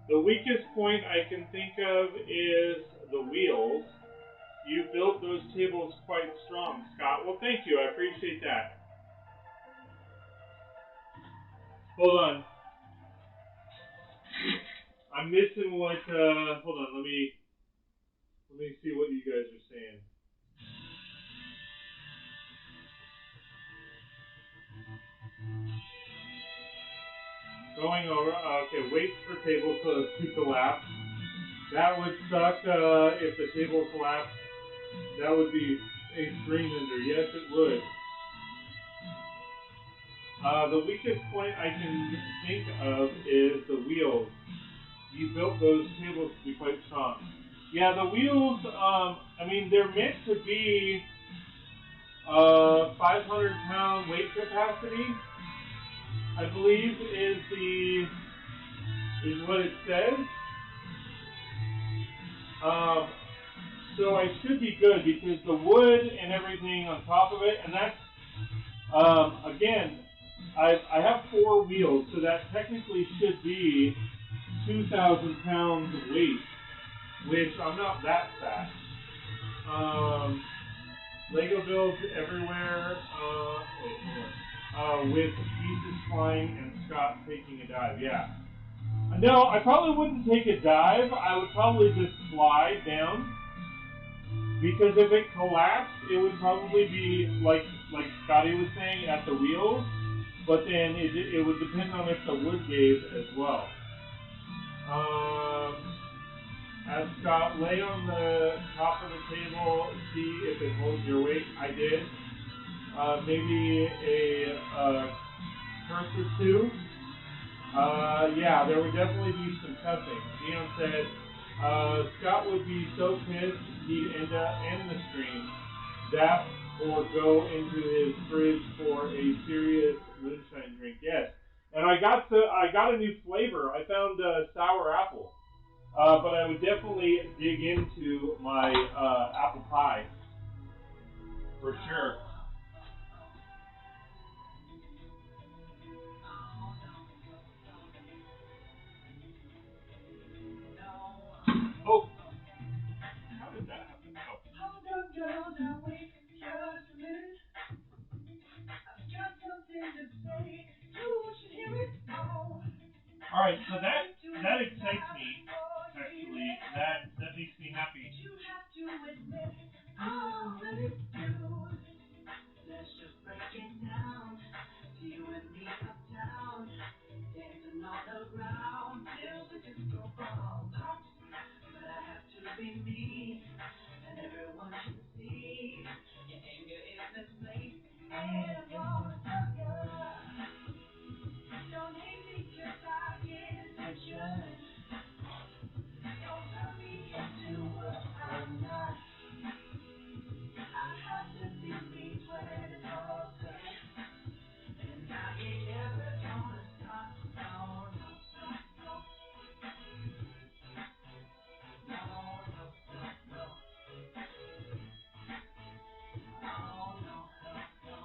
The weakest point I can think of is the wheels. You built those tables quite strong, Scott. Well, thank you. I appreciate that. Hold on. I'm missing what, hold on, let me see what you guys are saying. Going over, okay, wait for table to collapse. That would suck if the table collapsed. That would be a screen ender. Yes, it would. The weakest point I can think of is the wheels. You built those tables to be quite strong. Yeah, the wheels, I mean, they're meant to be 500-pound weight capacity, I believe is what it says. So I should be good because the wood and everything on top of it, and that's again, I have 4 wheels, so that technically should be 2,000 pounds of weight, which I'm not that fat. Lego builds everywhere. With pieces flying and Scott taking a dive. Yeah. No, I probably wouldn't take a dive. I would probably just slide down. Because if it collapsed, it would probably be like Scotty was saying at the wheels. But then it would depend on if the wood gave as well. Scott, lay on the top of the table, see if it holds your weight. I did. Maybe a curse or two. Yeah, there would definitely be some cussing. Dion said Scott would be so pissed he'd end up in the stream. That or go into his fridge for a serious moonshine drink. Yes, and I got a new flavor. I found sour apple. But I would definitely dig into my apple pie for sure. Oh, how did that happen? Oh. All right, so that excites me. Actually, that makes me happy. Let's just break it down. You and me uptown, dancing on the ground till the disco ball pops. But I have to be me, and everyone can see your anger is misplaced. And I'm gonna tell ya, don't hate me 'cause I get attention. Don't turn me into what I'm not. I have to be me 24/7. And I ain't never gonna stop. No, no, no, no. No, no, no, no. Oh, no, no, no.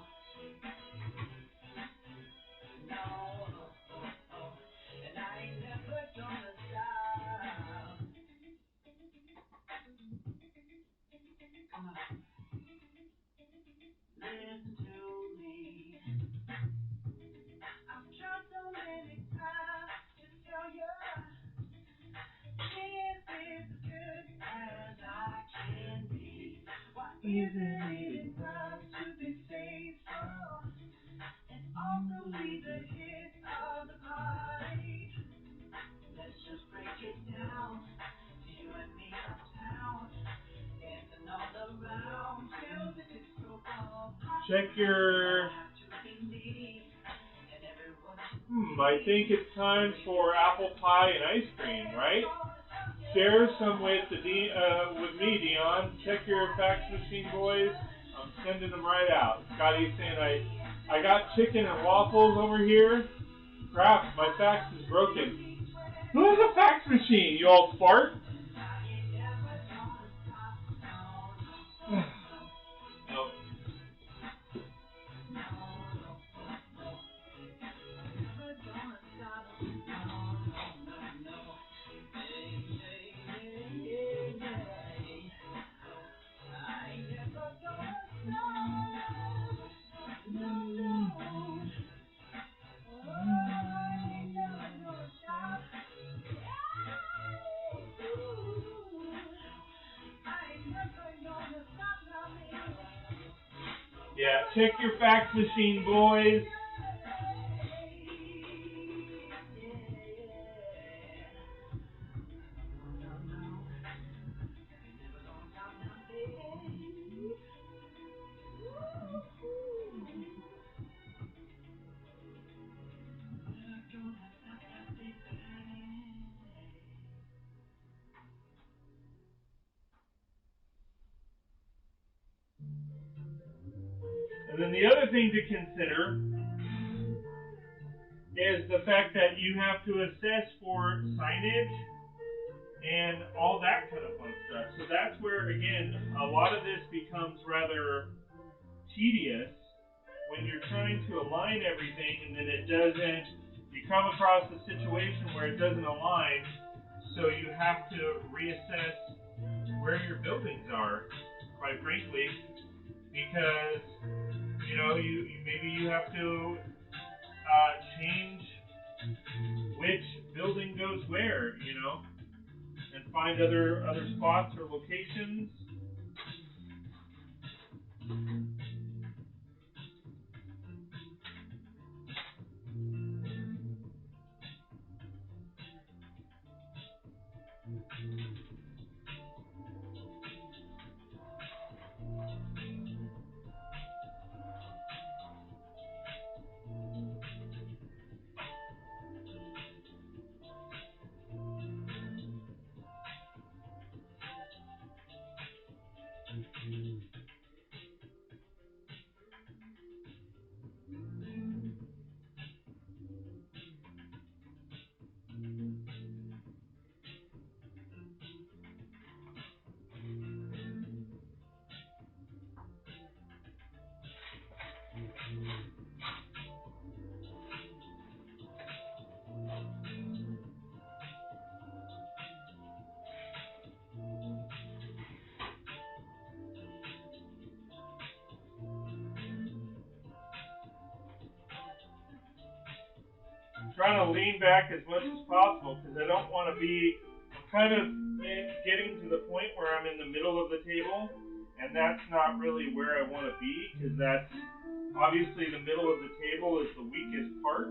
No, oh, oh, oh. And I ain't never gonna stop. Come on. Listen to me. I've tried so many times to tell you this is as good as I can be. Why isn't it enough to be faithful and also be the hit of the party? Let's just break it down. You and me uptown, dancing all around till the disco ball pops. Check your. I think it's time for apple pie and ice cream, right? Share some with with me, Dion. Check your fax machine, boys. I'm sending them right out. Scotty's saying I got chicken and waffles over here. Crap, my fax is broken. Who has a fax machine? You all fart? No. Yeah, check your fax machine, boys. And then the other thing to consider is the fact that you have to assess for signage and all that kind of fun stuff. So that's where, again, a lot of this becomes rather tedious when you're trying to align everything and then it doesn't, you come across a situation where it doesn't align, so you have to reassess where your buildings are, quite frankly, because you maybe you have to change which building goes where, and find other spots or locations. trying to lean back as much as possible because I don't want to be kind of getting to the point where I'm in the middle of the table, and that's not really where I want to be because that's obviously the middle of the table is the weakest part.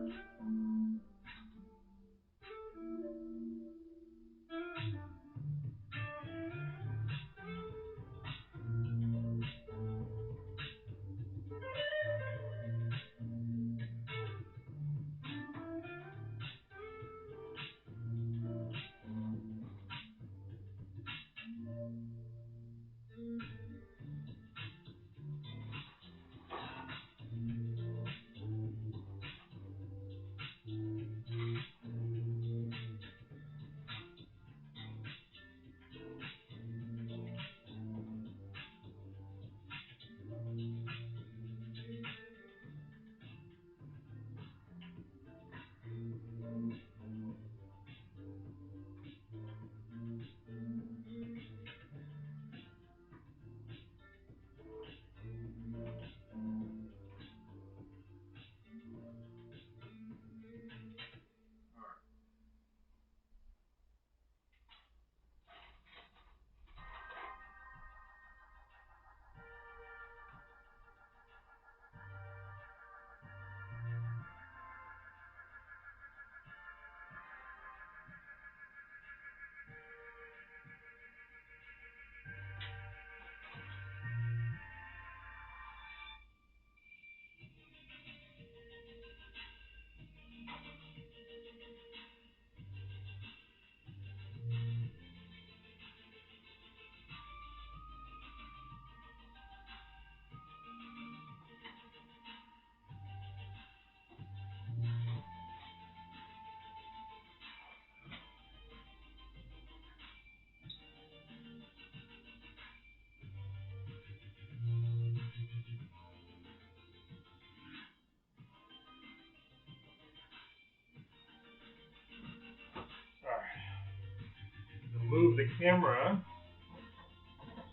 Move the camera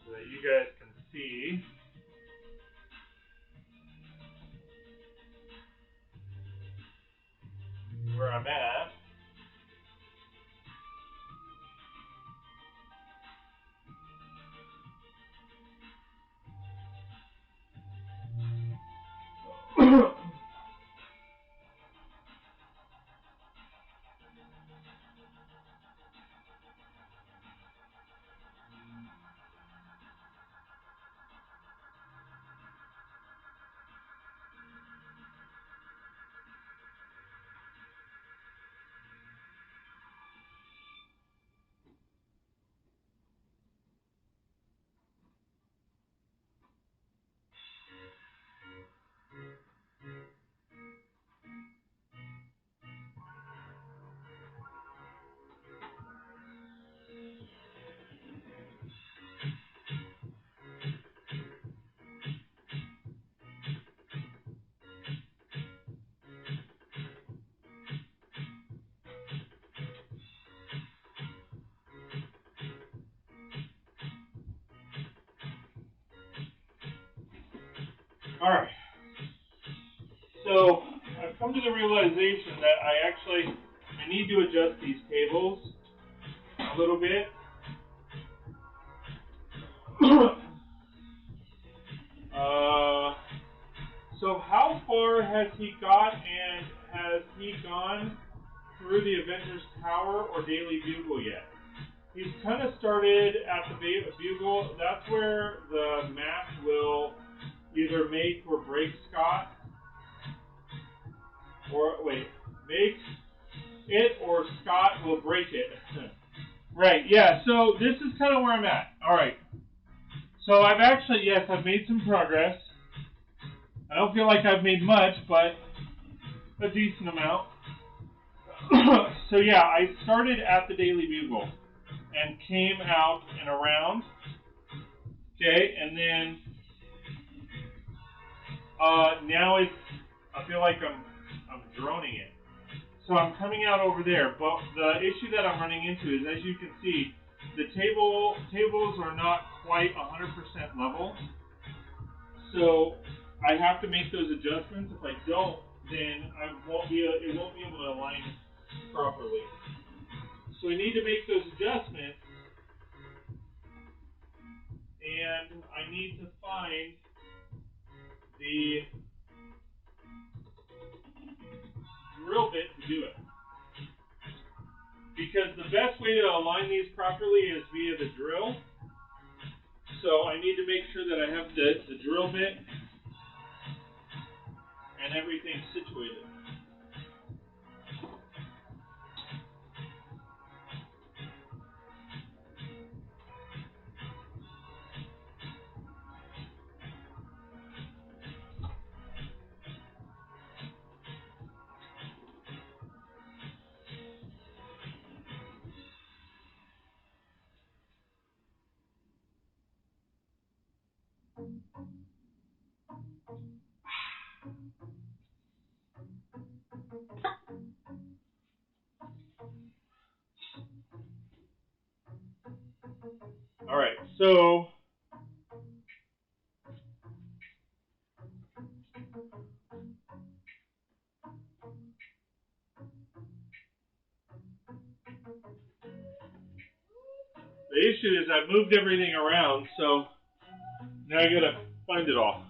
so that you guys can see where I'm at. All right. So I've come to the realization that I need to adjust these tables a little bit. So how far has he got, and has he gone through the Avengers Tower or Daily Bugle yet? He's kind of started at the Bugle. That's where the map will either make or break Scott. Or, wait, make it or Scott will break it. Right, yeah, so this is kind of where I'm at. Alright. So I've made some progress. I don't feel like I've made much, but a decent amount. So yeah, I started at the Daily Bugle and came out and around. Okay, and then now I feel like I'm droning it. So I'm coming out over there, but the issue that I'm running into is, as you can see, the tables are not quite 100% level. So I have to make those adjustments. If I don't then it won't be able to align properly. So we need to make those adjustments, and I need to find the drill bit to do it. Because the best way to align these properly is via the drill. So I need to make sure that I have the drill bit and everything situated. All right, so the issue is I moved everything around, so now I gotta find it all.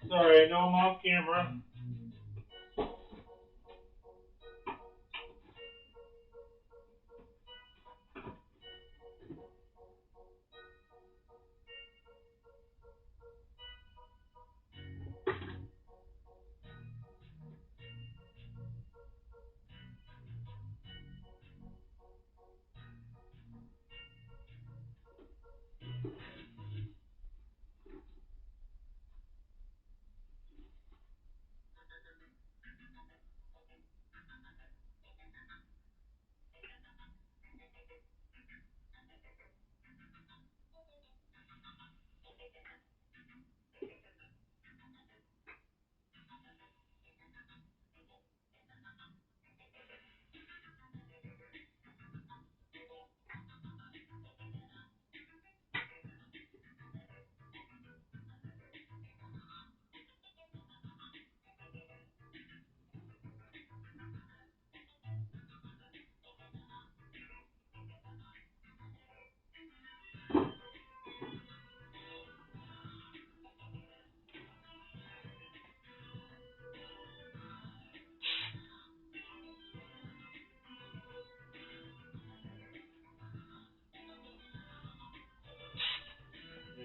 Sorry, I know I'm off camera.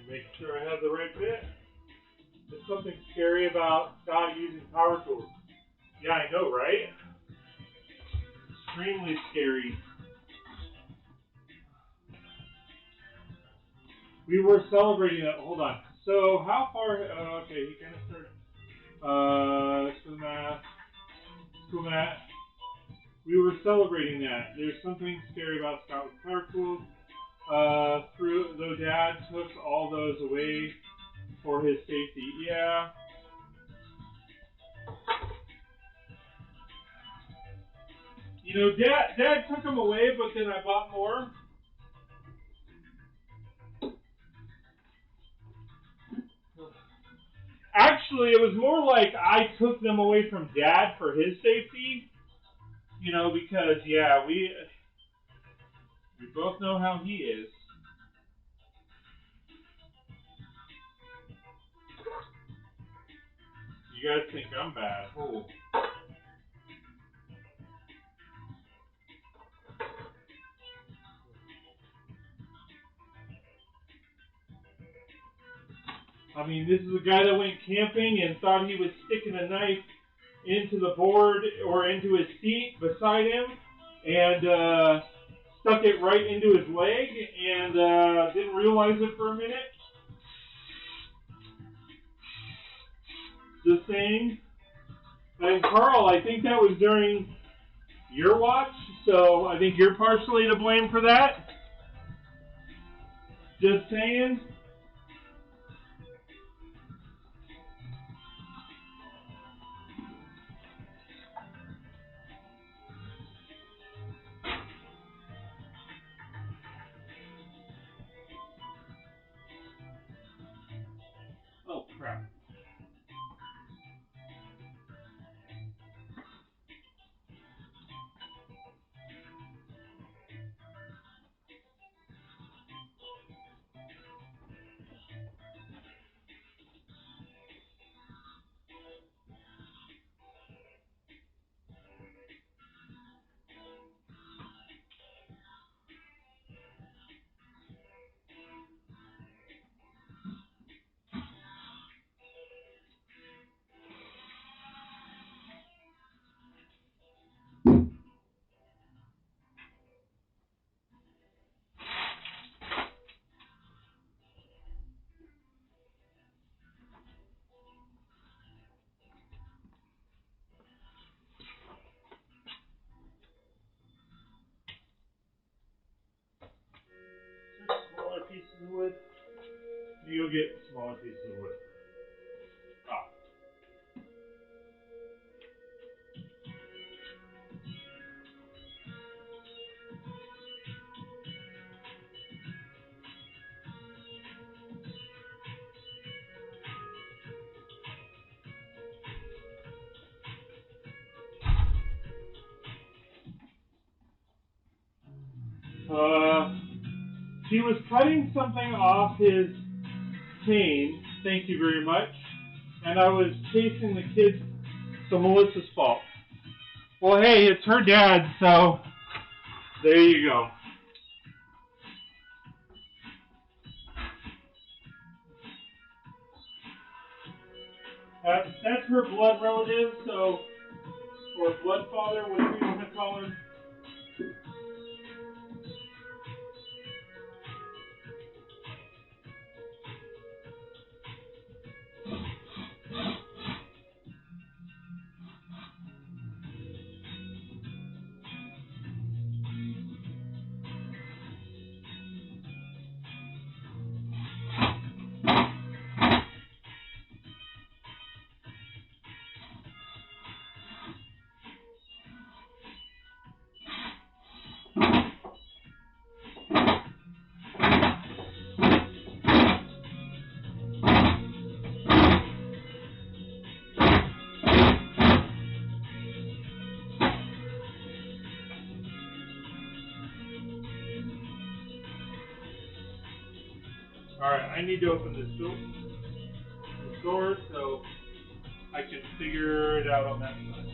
Make sure I have the right bit. There's something scary about Scott using power tools. Yeah, I know, right? Extremely scary. We were celebrating that. Hold on. So how far? Okay, he kind of started. School math. We were celebrating that. There's something scary about Scott with power tools. Though Dad took all those away for his safety. Yeah. You know, Dad took them away, but then I bought more. Actually, actually, it was more like I took them away from Dad for his safety. You know, because, yeah, we both know how he is. You guys think I'm bad. Oh. I mean, this is a guy that went camping and thought he was sticking a knife into the board or into his seat beside him and stuck it right into his leg and didn't realize it for a minute. Just saying. And Carl, I think that was during your watch, so I think you're partially to blame for that. Just saying. Oh, crap. Smaller pieces of wood. You'll get smaller pieces of wood. He was cutting something off his cane, thank you very much, and I was chasing the kids, so Melissa's fault. Well, hey, it's her dad, so there you go. That's her blood relative, so, or blood father, whatever you want to call him. Alright, I need to open this door so I can figure it out on that side.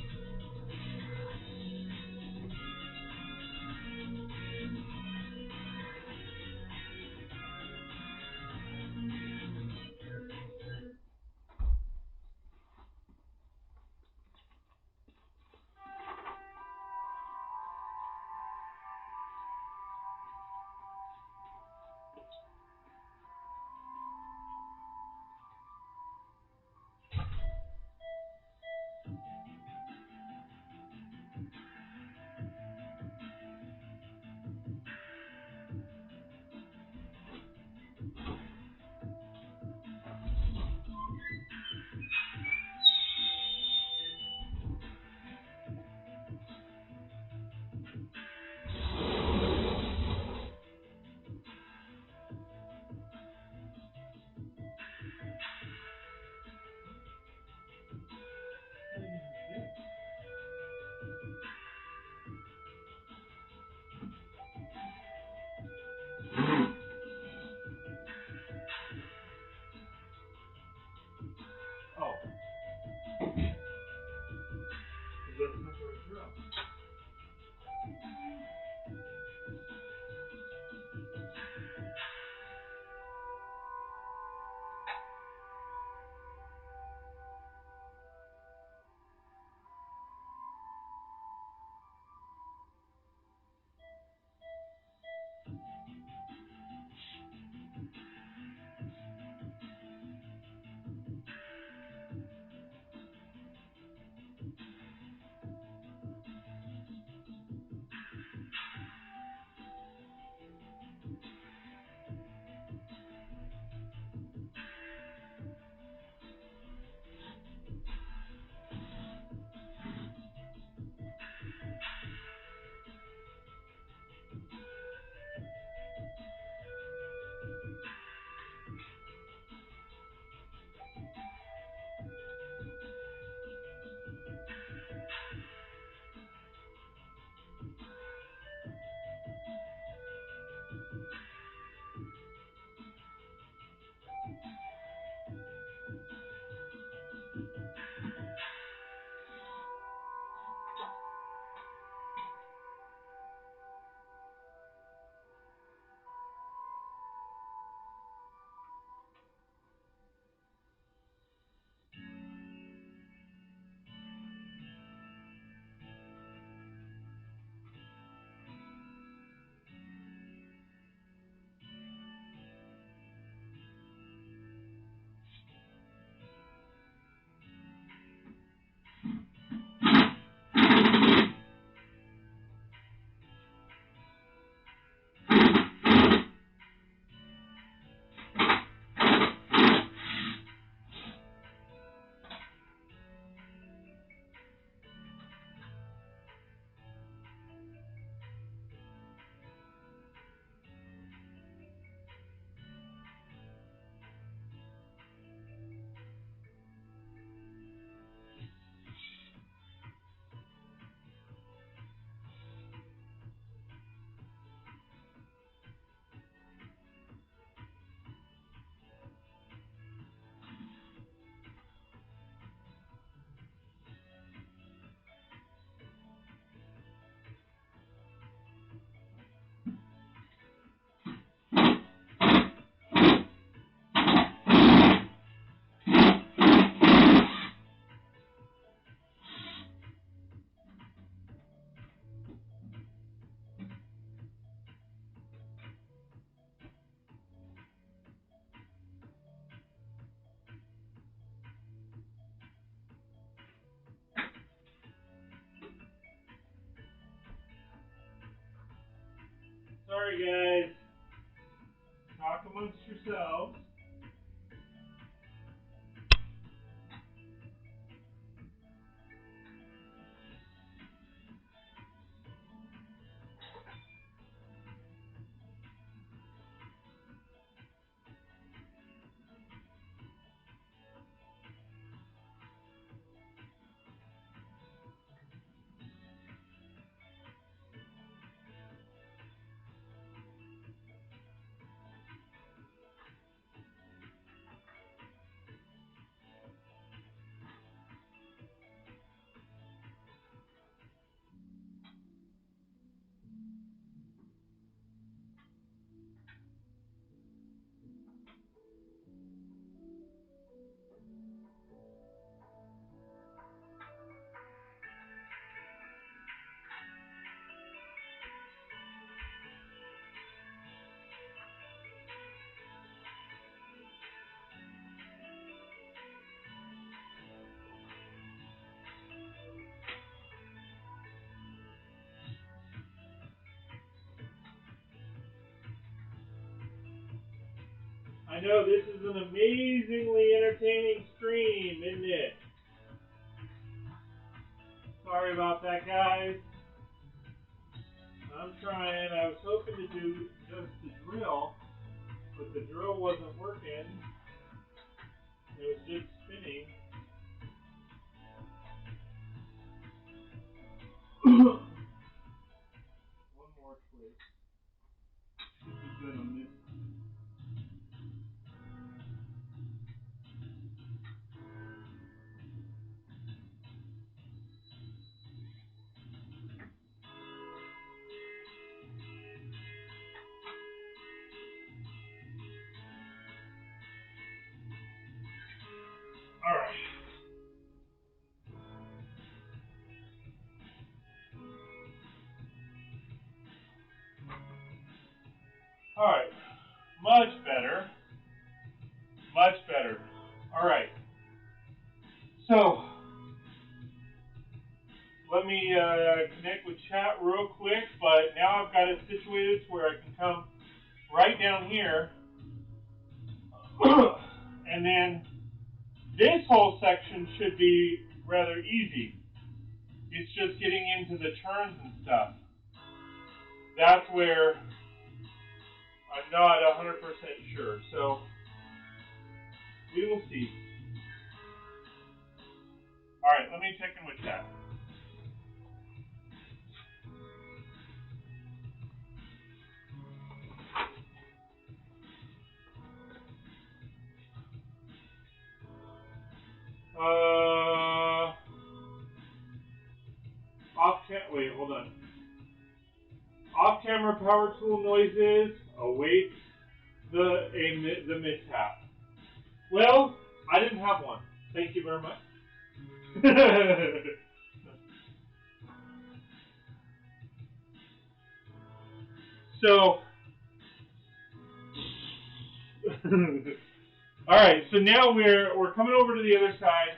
Alright guys, talk amongst yourselves. I know this is an amazingly entertaining stream, isn't it? Sorry about that, guys. I'm trying. I was hoping to do just the drill, but the drill wasn't working. It was just spinning. One more twist. This is gonna miss. All right. All right. Much better. Much better. All right. So, let me connect with chat real quick, but now I've got it situated to where I can come right down here, and then this whole section should be rather easy. It's just getting into the turns and stuff. That's where I'm not 100% sure, so we will see. All right, let me check in with chat. Wait, hold on. Off-camera power tool noises await the mishap. Well, I didn't have one. Thank you very much. So, all right. So now we're coming over to the other side,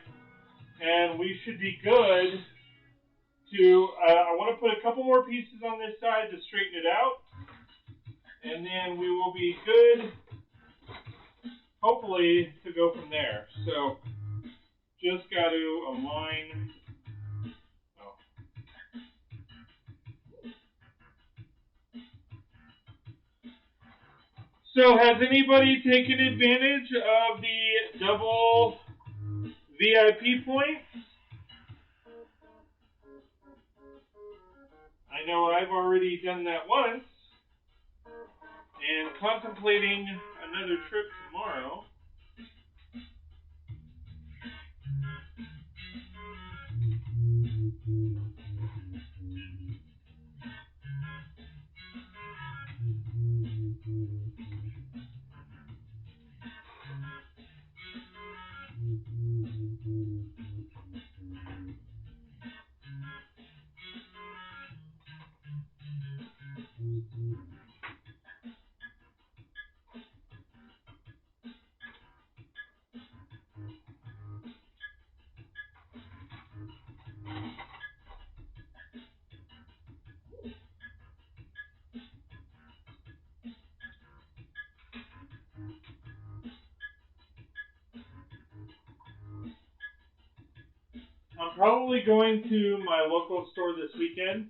and we should be good. I want to put a couple more pieces on this side to straighten it out, and then we will be good, hopefully, to go from there. So, just got to align. Oh. So, has anybody taken advantage of the double VIP points? I know I've already done that once, and contemplating another trip tomorrow. I'm probably going to my local store this weekend.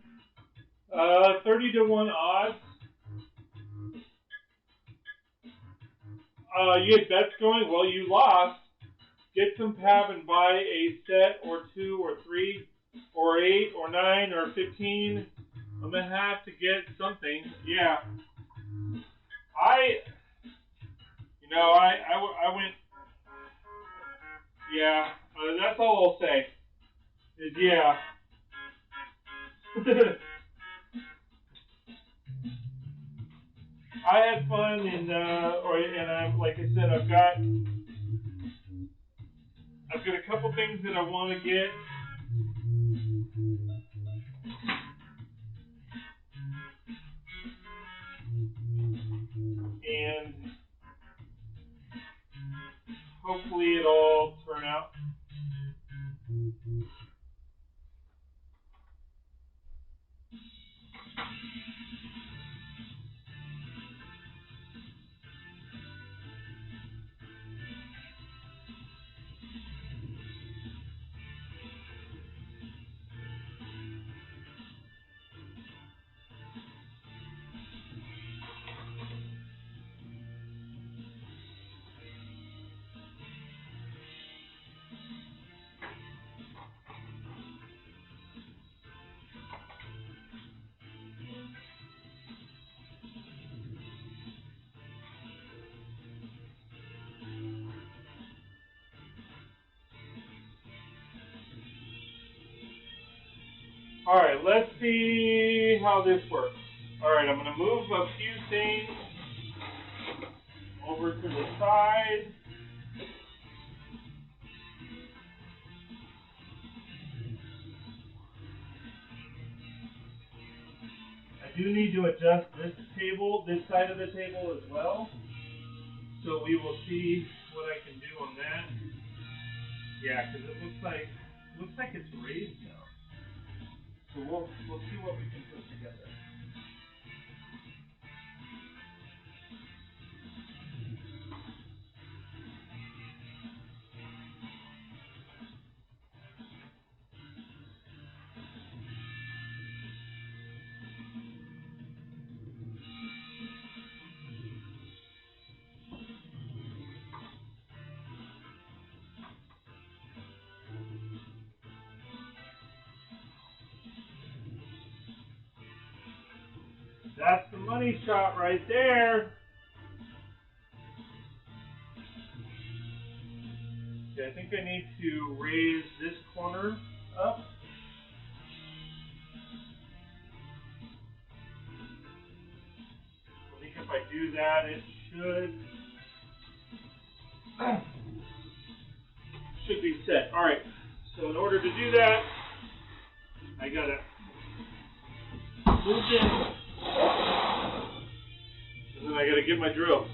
30 to 1 odds. You had bets going? Well, you lost. Get some Pab and buy a set or 2 or 3 or 8 or 9 or 15. I'm going to have to get something. Yeah. I went, yeah, that's all I'll say. Is yeah. I had fun, and I'm like I said, I've got a couple things that I want to get. And hopefully it'll all turn out. All right, let's see how this works. All right, I'm going to move a few things over to the side. I do need to adjust this side of the table as well. So we will see what I can do on that. Yeah, because it looks like it's raised now. So we'll see what we can put together. That's the money shot right there. Okay, I think I need to raise this corner up. I think if I do that, it should be set. All right. So in order to do that, I gotta move this, and then I gotta get my drill.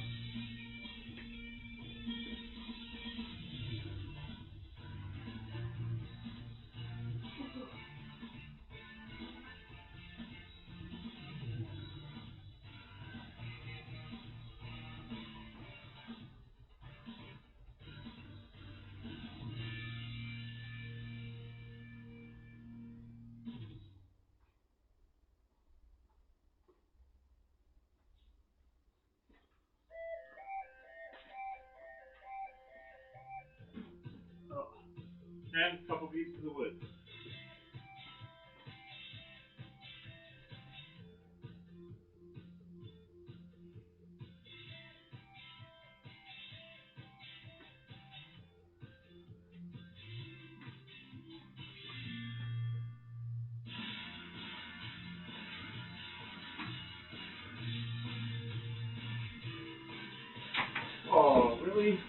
And a couple pieces of wood. Oh, really?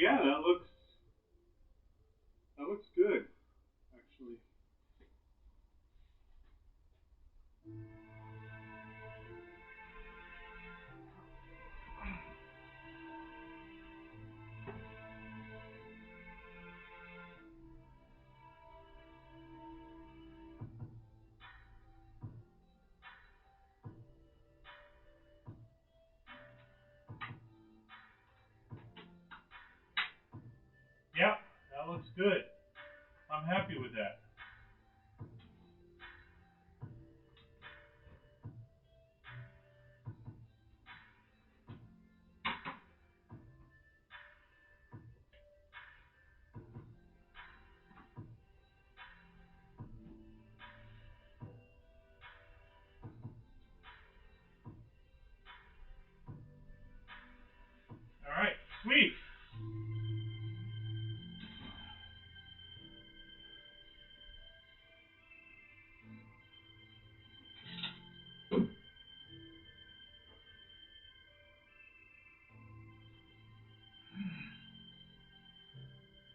Yeah, that looks good, actually. Yep, that looks good. I'm happy with that. All right, sweet.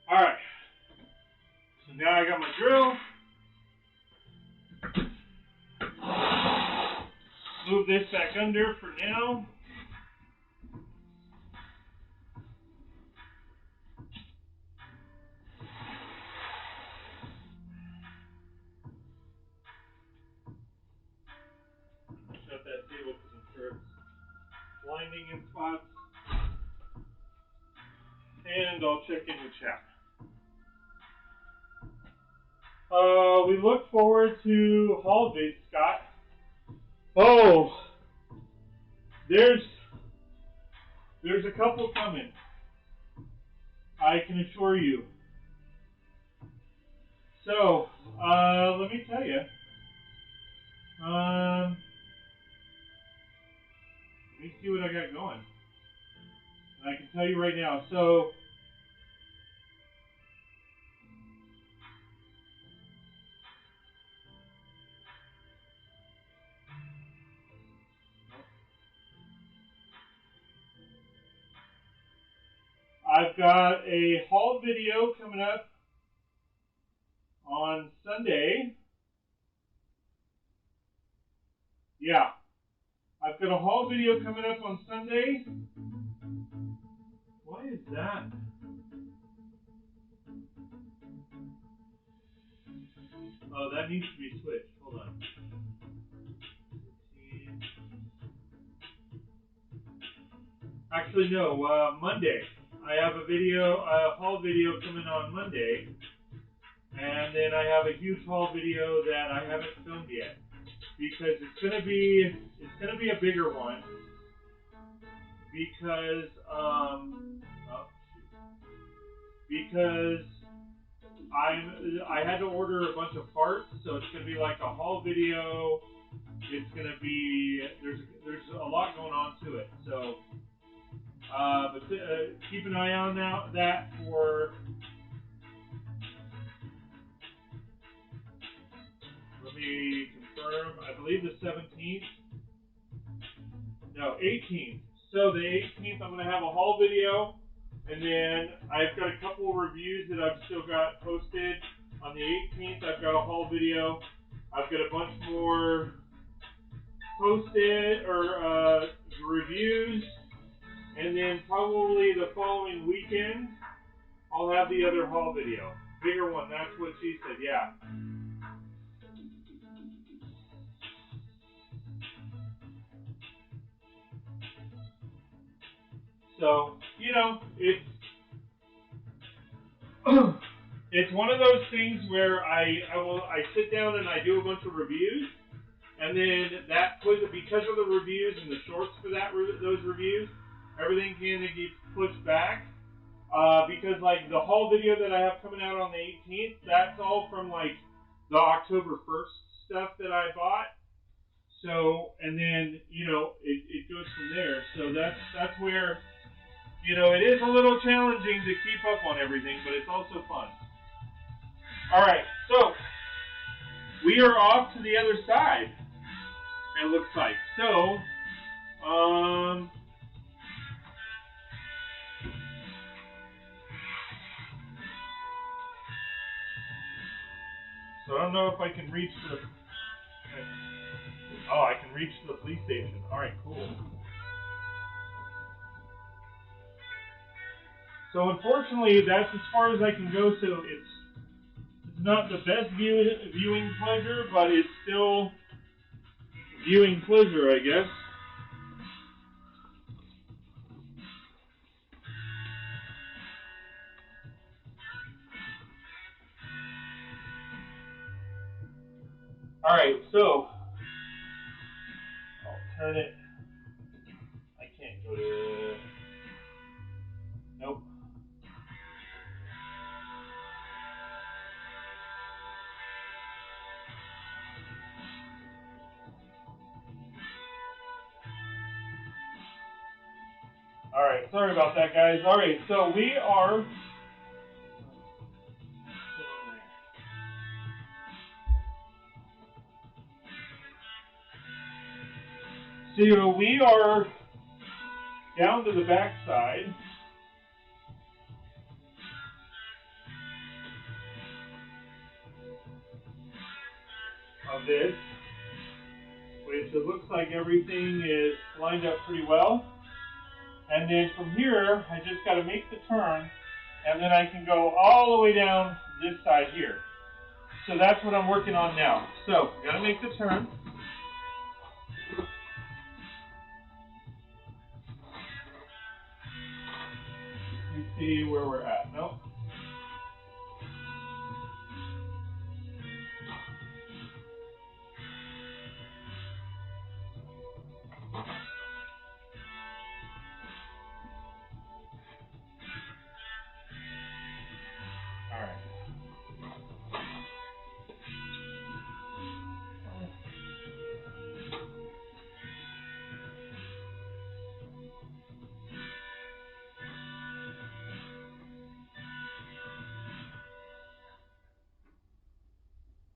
All right. So now I got my drill. Move this back under for now. Shut that table because I'm sure it's blinding in spots. And I'll check in with chat. We look forward to haul vids, Scott. Oh, there's a couple coming. I can assure you. So, let me tell you. Let me see what I got going. I can tell you right now. So, I've got a haul video coming up on Sunday. Yeah. I've got a haul video coming up on Sunday. Why is that? Oh, that needs to be switched. Hold on. Actually, no. Monday. I have a haul video coming on Monday. And then I have a huge haul video that I haven't filmed yet. Because it's gonna be a bigger one. Because I had to order a bunch of parts, so it's gonna be like a haul video. It's gonna be there's a lot going on to it. So, but keep an eye on that for. Let me confirm. I believe the 17th. No, 18th. So the 18th, I'm gonna have a haul video. And then I've got a couple of reviews that I've still got posted. On the 18th, I've got a haul video. I've got a bunch more posted or reviews. And then probably the following weekend, I'll have the other haul video. Bigger one, that's what she said, yeah. So, you know, it's one of those things where I sit down and I do a bunch of reviews, and then because of the reviews and the shorts for those reviews, everything kind of gets pushed back. Because like the haul video that I have coming out on the 18th, that's all from like the October 1st stuff that I bought. So, and then it goes from there. So that's where. It is a little challenging to keep up on everything, but it's also fun. All right, so we are off to the other side, it looks like. So, know if I can reach the... Oh, I can reach the police station. Alright, cool. So unfortunately, that's as far as I can go, so it's not the best viewing pleasure, but it's still viewing pleasure, I guess. Alright, so I'll turn it. I can't go to... Nope. Alright, sorry about that, guys. Alright, so we are... So we are down to the back side of this, which it looks like everything is lined up pretty well. And then from here, I just got to make the turn, and then I can go all the way down this side here. So that's what I'm working on now. So, got to make the turn. Let me see where we're at. Nope.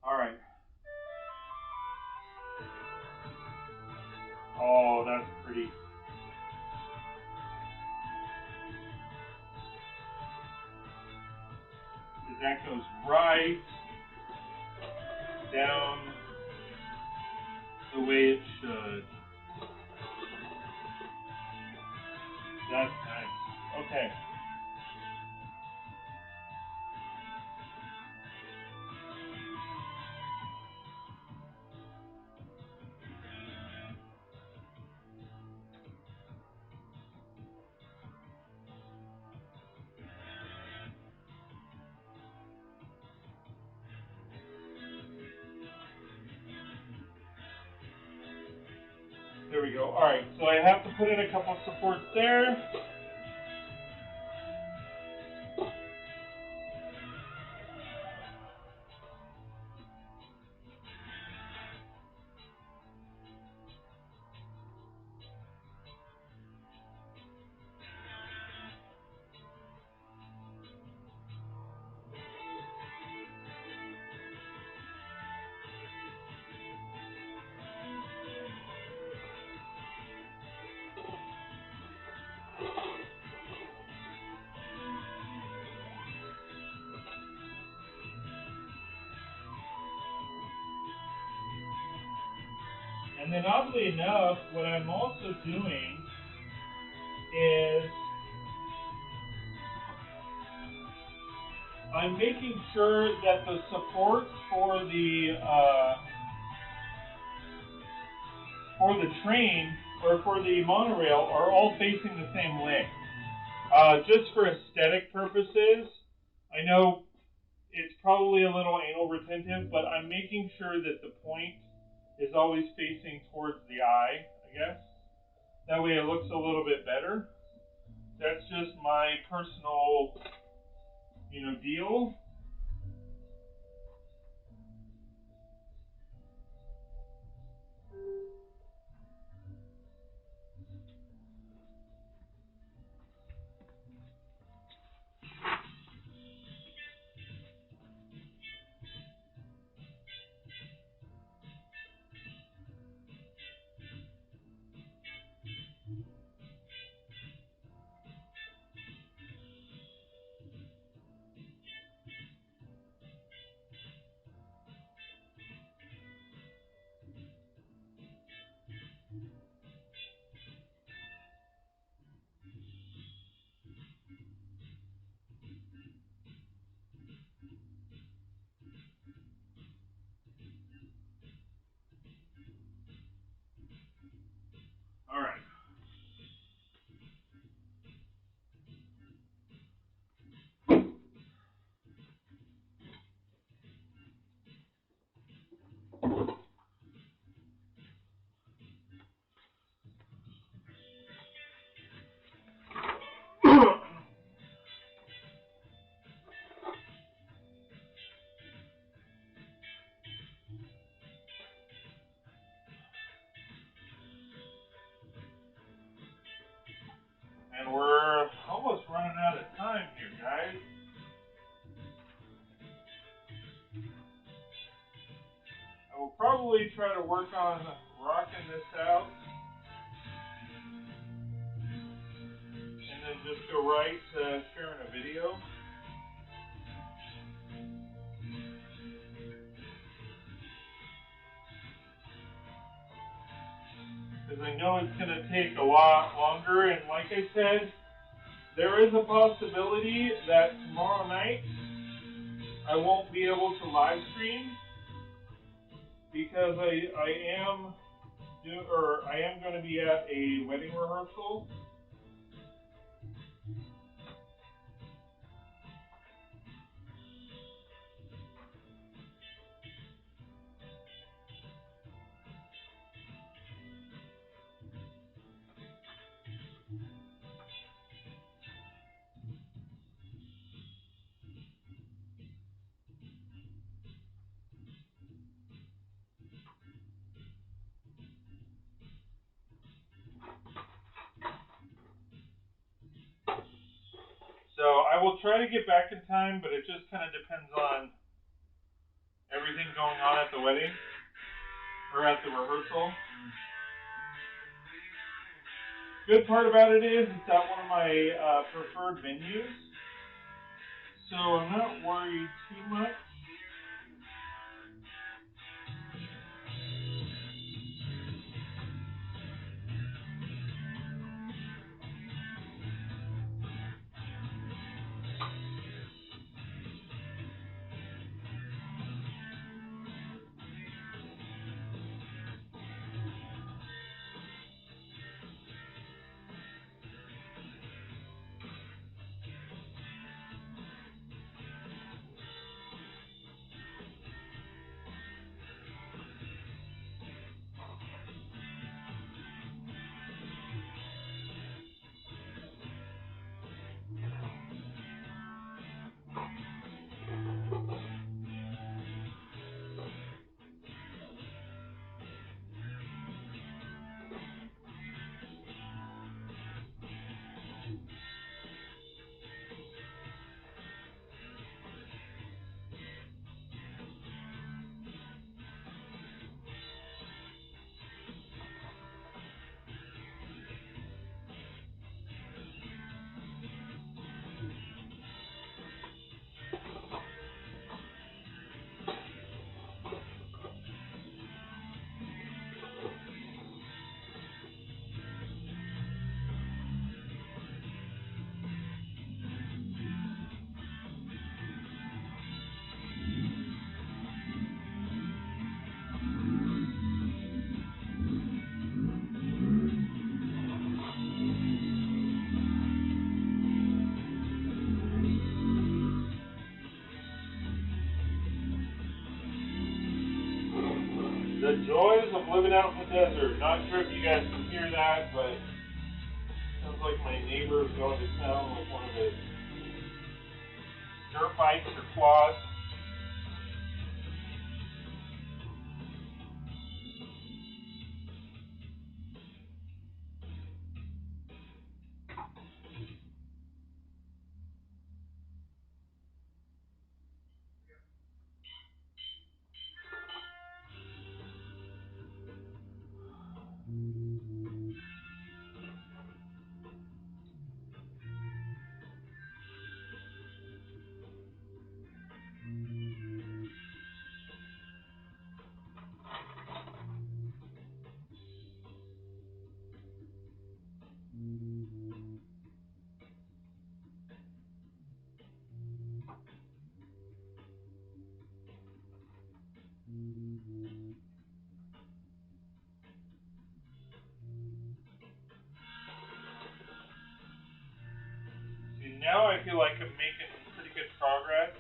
Alright. Oh, that's pretty. That goes right down the way it should. That's nice. Okay. There we go. Alright, so I have to put in a couple of supports there. And then oddly enough, what I'm also doing is I'm making sure that the supports for the train or for the monorail are all facing the same way. Just for aesthetic purposes, I know it's probably a little anal retentive, but I'm making sure that the point is always facing towards the eye, I guess. That way it looks a little bit better. That's just my personal, deal. And we're almost running out of time here, guys. I will probably try to work on rocking this out. And then just go right to sharing a video. Because I know it's going to take a lot longer, and like I said, there is a possibility that tomorrow night I won't be able to live stream because I am going to be at a wedding rehearsal. So I will try to get back in time, but it just kind of depends on everything going on at the wedding or at the rehearsal. Good part about it is it's at one of my preferred venues, so I'm not worried too much. The joys of living out in the desert. Not sure if you guys can hear that, but it sounds like my neighbor's going to town with one of his dirt bikes or quads. See, now I feel like I'm making pretty good progress.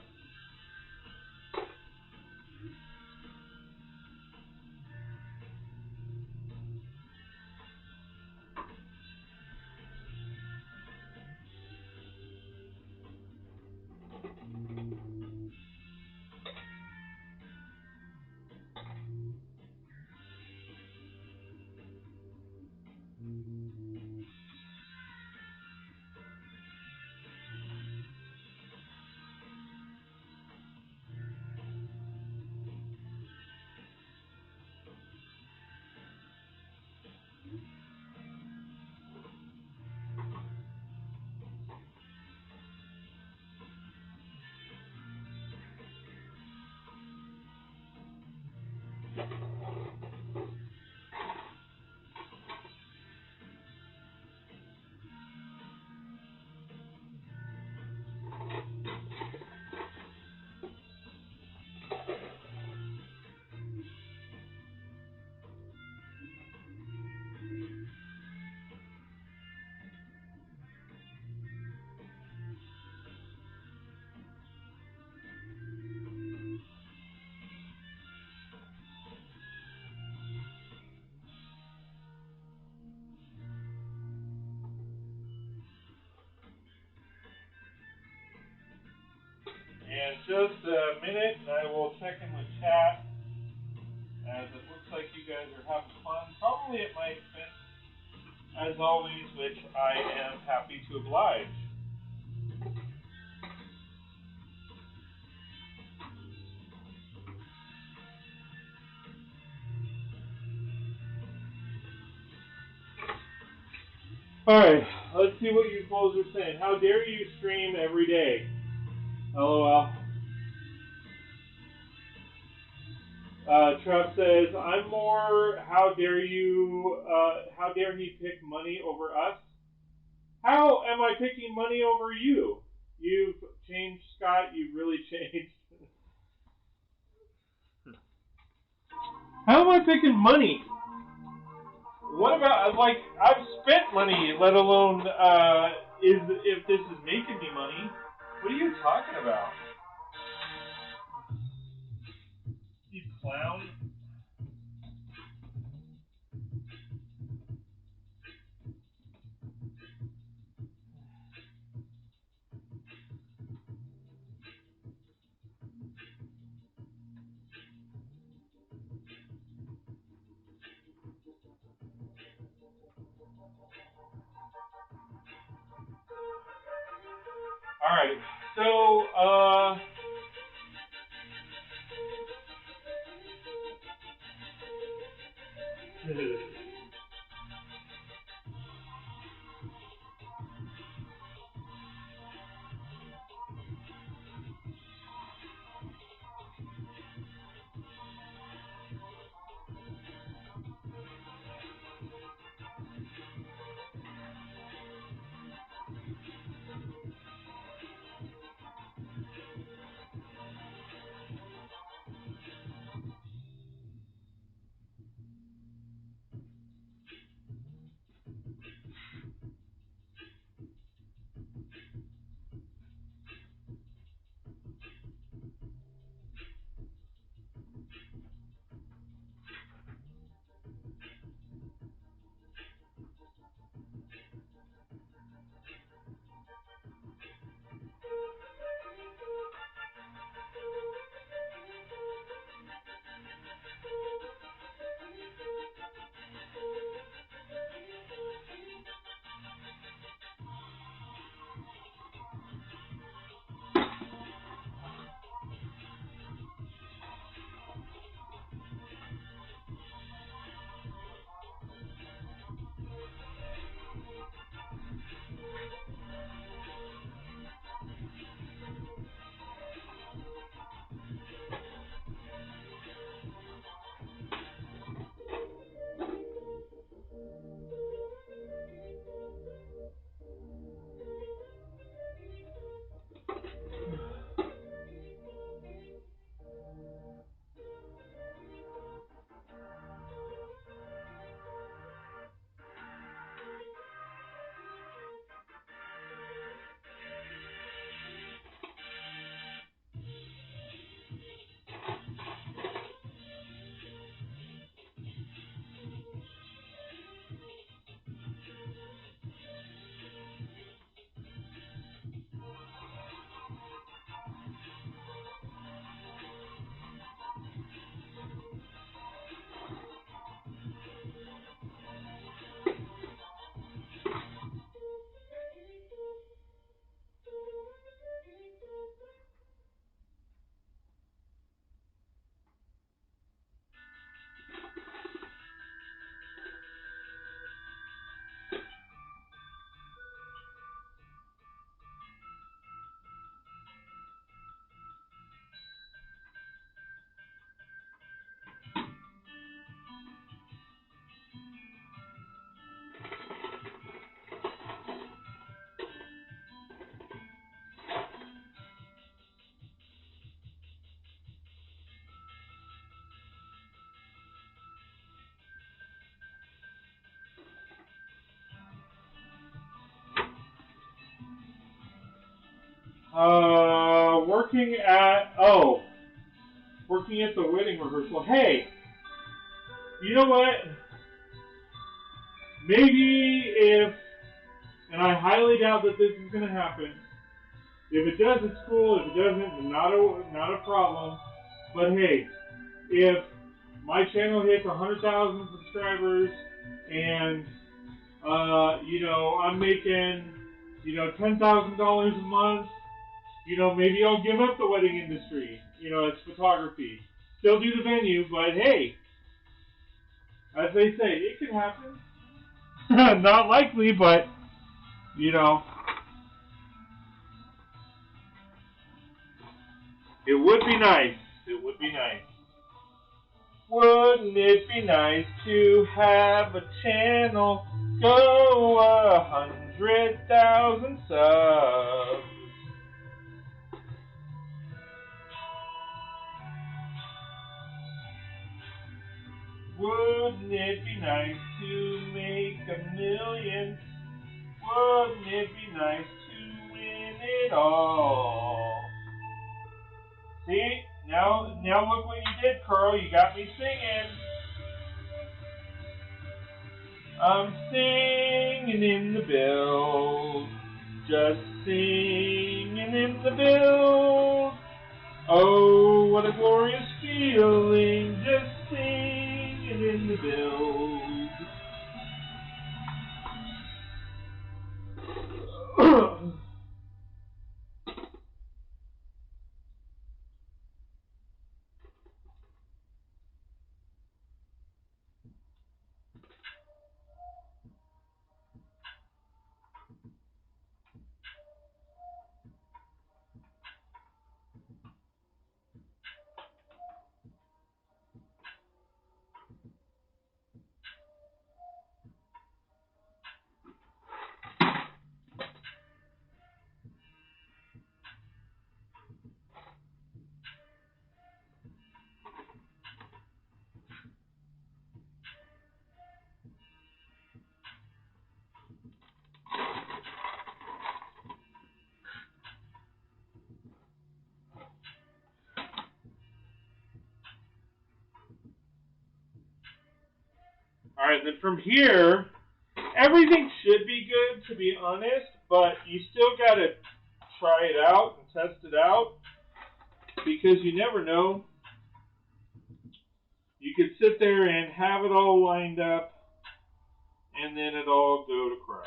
And just a minute, and I will check in with chat, as it looks like you guys are having fun, probably at my expense, as always, which I am happy to oblige. Alright, let's see what you fools are saying. How dare you stream every day? LOL. Trev says, I'm more, how dare he pick money over us? How am I picking money over you? You've changed, Scott, you've really changed. How am I picking money? What about, like, I've spent money, let alone, if this is making me money. What are you talking about? You clown. Alright, so, Working at the wedding rehearsal. Hey, you know what? Maybe if, and I highly doubt that this is going to happen. If it does, it's cool. If it doesn't, not a problem. But hey, if my channel hits 100,000 subscribers and I'm making $10,000 a month, maybe I'll give up the wedding industry. It's photography. Still do the venue, but hey, as they say, it can happen. Not likely, but it would be nice. It would be nice. Wouldn't it be nice to have a channel go 100,000 subs? Wouldn't it be nice to make 1 million? Wouldn't it be nice to win it all? See? Now look what you did, Carl. You got me singing. I'm singing in the bills. Just singing in the bills. Oh, what a glorious feeling. Just singing in the bills. Alright, then from here, everything should be good, to be honest, but you still got to try it out and test it out, because you never know. You could sit there and have it all lined up, and then it all go to crap.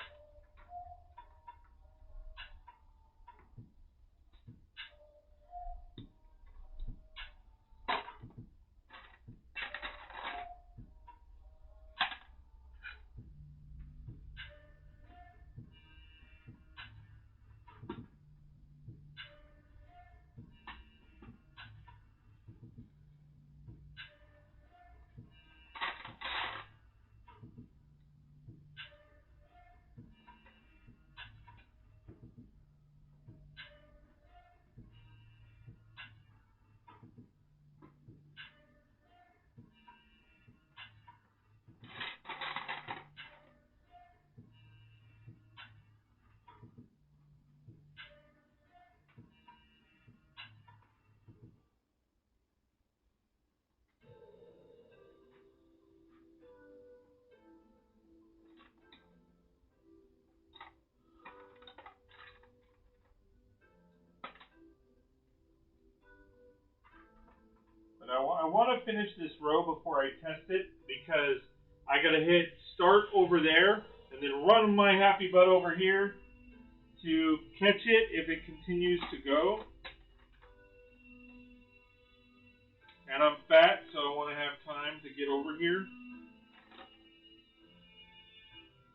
I want to finish this row before I test it, because I got to hit start over there and then run my happy butt over here to catch it if it continues to go. And I'm fat, so I want to have time to get over here.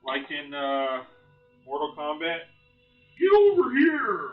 Like in Mortal Kombat. Get over here!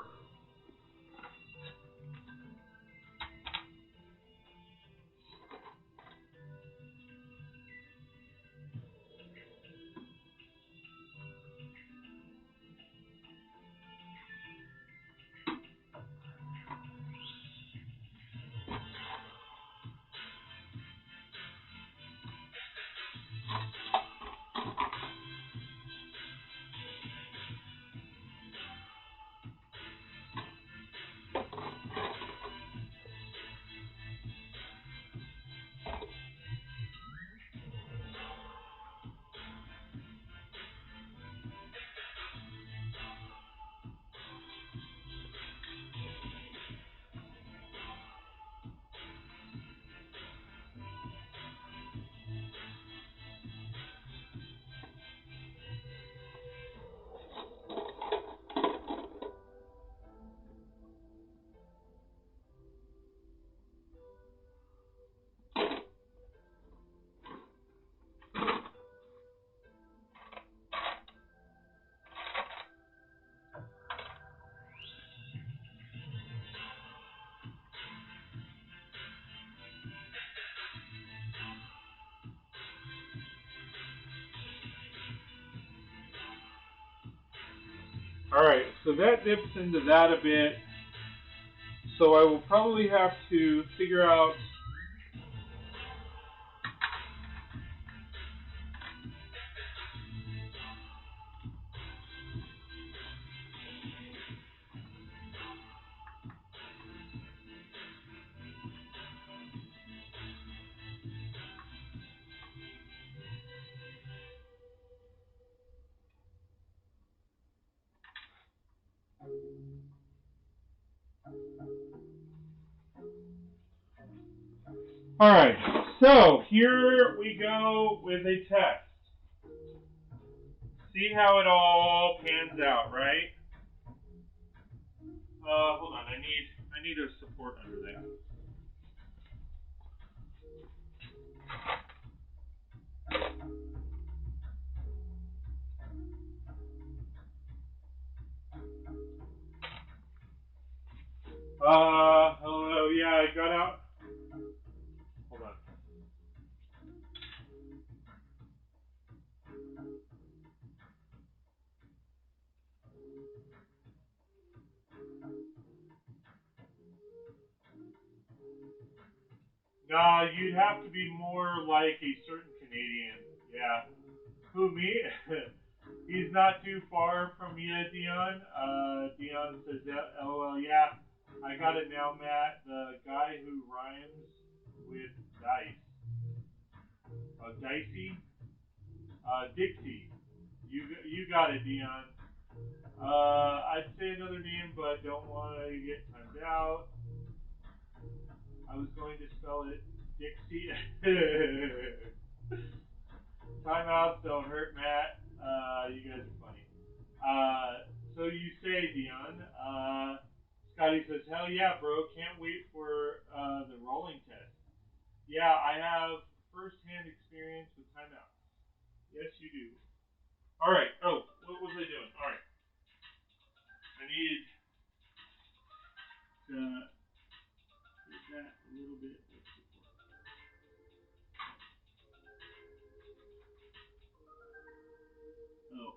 Alright, so that dips into that a bit. So I will probably have to figure out Alright, so here we go with a test. See how it all pans out, right? Hold on, I need a support under that. Hello, yeah, I got out. Hold on. Nah, you'd have to be more like a certain Canadian. Yeah. Who, me? He's not too far from you, Dion. Dion says, LOL, yeah. I got it now, Matt. The guy who rhymes with dice. Dicey? Dixie. You got it, Dion. I'd say another name, but don't want to get timed out. I was going to spell it Dixie. Timeouts don't hurt, Matt. You guys are funny. So you say, Dion. Scotty says, hell yeah, bro. Can't wait for the rolling test. Yeah, I have first-hand experience with timeouts. Yes, you do. All right. Oh, what was I doing? All right. I need to get that a little bit. Oh.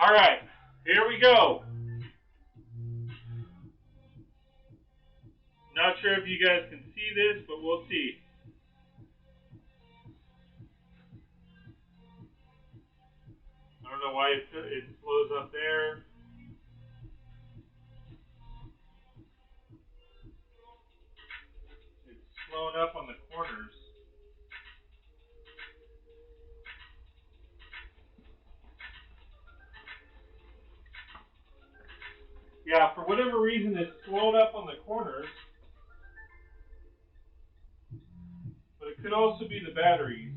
All right. Here we go. Not sure if you guys can see this, but we'll see. I don't know why it slows up there. It's slowing up on the corners. Yeah, for whatever reason, it's slowed up on the corners. But it could also be the batteries.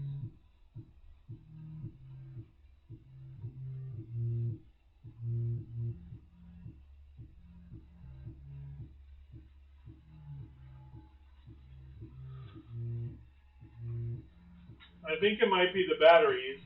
I think it might be the batteries.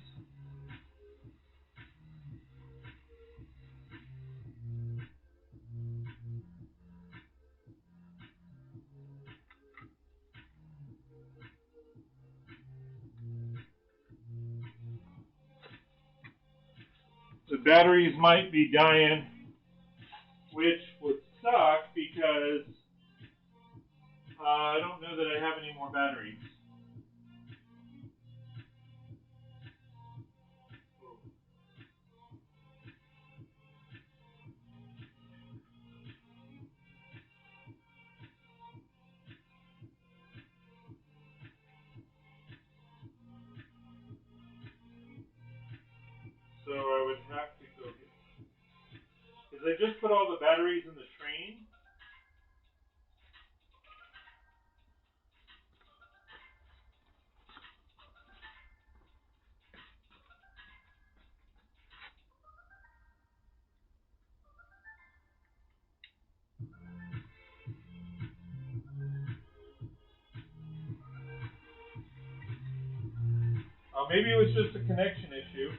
The batteries might be dying, which would suck because I don't know that I have any more batteries. So I would have to go get, because I just put all the batteries in the train. Maybe it was just a connection issue.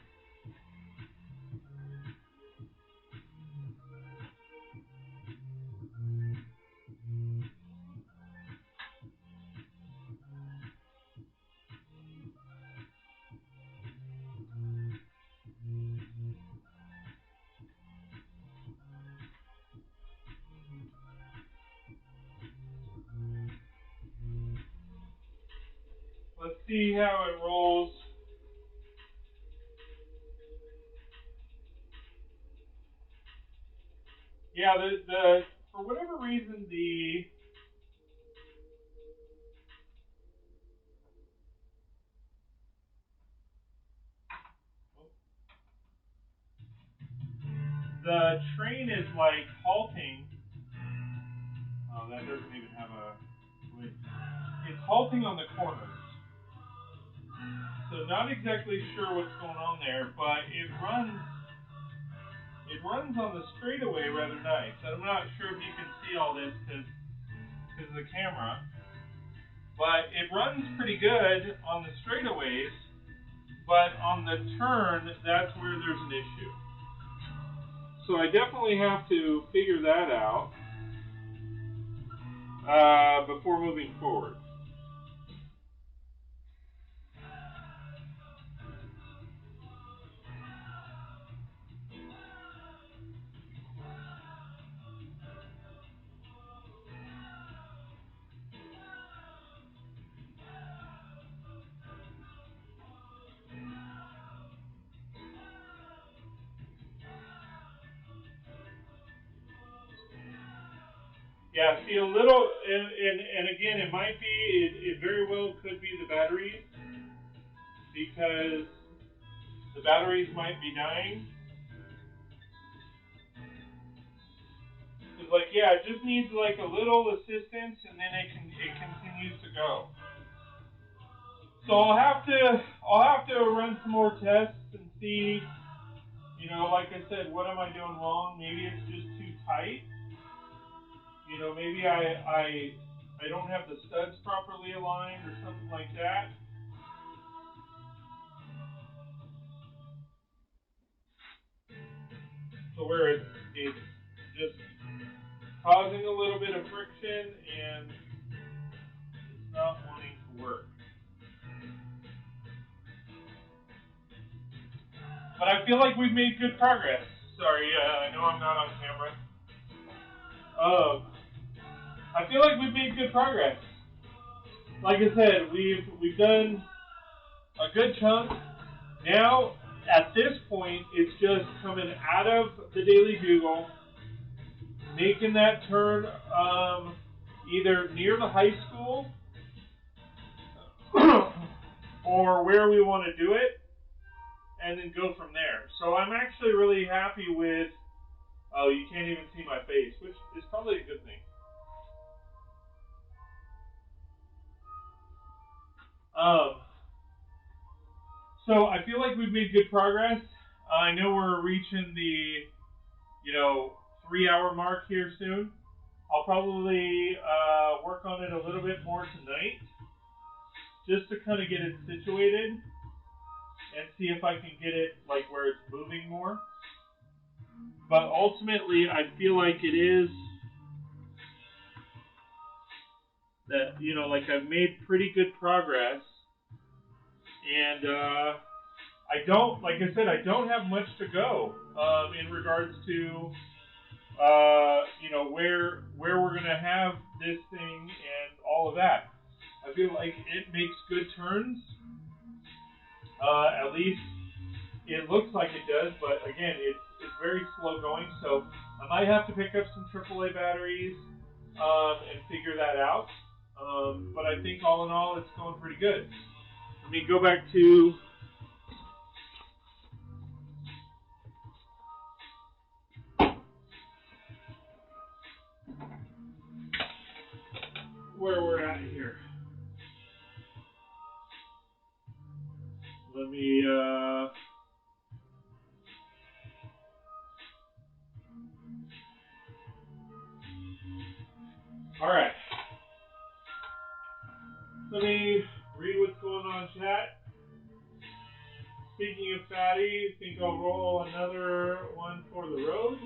Let's see how it rolls. Yeah, the for whatever reason the train is like halting. Oh, that doesn't even have a. It's halting on the corners. So not exactly sure what's going on there, but it runs on the straightaway rather nice. I'm not sure if you can see all this because of the camera, but it runs pretty good on the straightaways, but on the turn, that's where there's an issue. So I definitely have to figure that out before moving forward. Yeah, see a little, and again, it might be, it very well could be the batteries, because the batteries might be dying. It's like, yeah, it just needs like a little assistance, and then it continues to go. So I'll have to run some more tests and see, you know, like I said, what am I doing wrong? Maybe it's just too tight. You know, maybe I don't have the studs properly aligned or something like that. So where it's just causing a little bit of friction and it's not wanting to work. But I feel like we've made good progress. Sorry, I know I'm not on camera. I feel like we've made good progress. Like I said, we've done a good chunk. Now, at this point, it's just coming out of the Daily Bugle, making that turn either near the high school or where we want to do it, and then go from there. So I'm actually really happy with, oh, you can't even see my face, which is probably a good thing. So I feel like we've made good progress. I know we're reaching the, 3-hour mark here soon. I'll probably work on it a little bit more tonight, just to kind of get it situated and see if I can get it like where it's moving more. But ultimately, I feel like it is that, like I've made pretty good progress. And I don't have much to go in regards to, where we're going to have this thing and all of that. I feel like it makes good turns. At least it looks like it does, but again, it's very slow going, so I might have to pick up some AAA batteries and figure that out. But I think all in all, it's going pretty good. Let me go back to where we're at here. Let me all right. Let me read what's going on in chat. Speaking of fatty, think I'll roll another one for the road.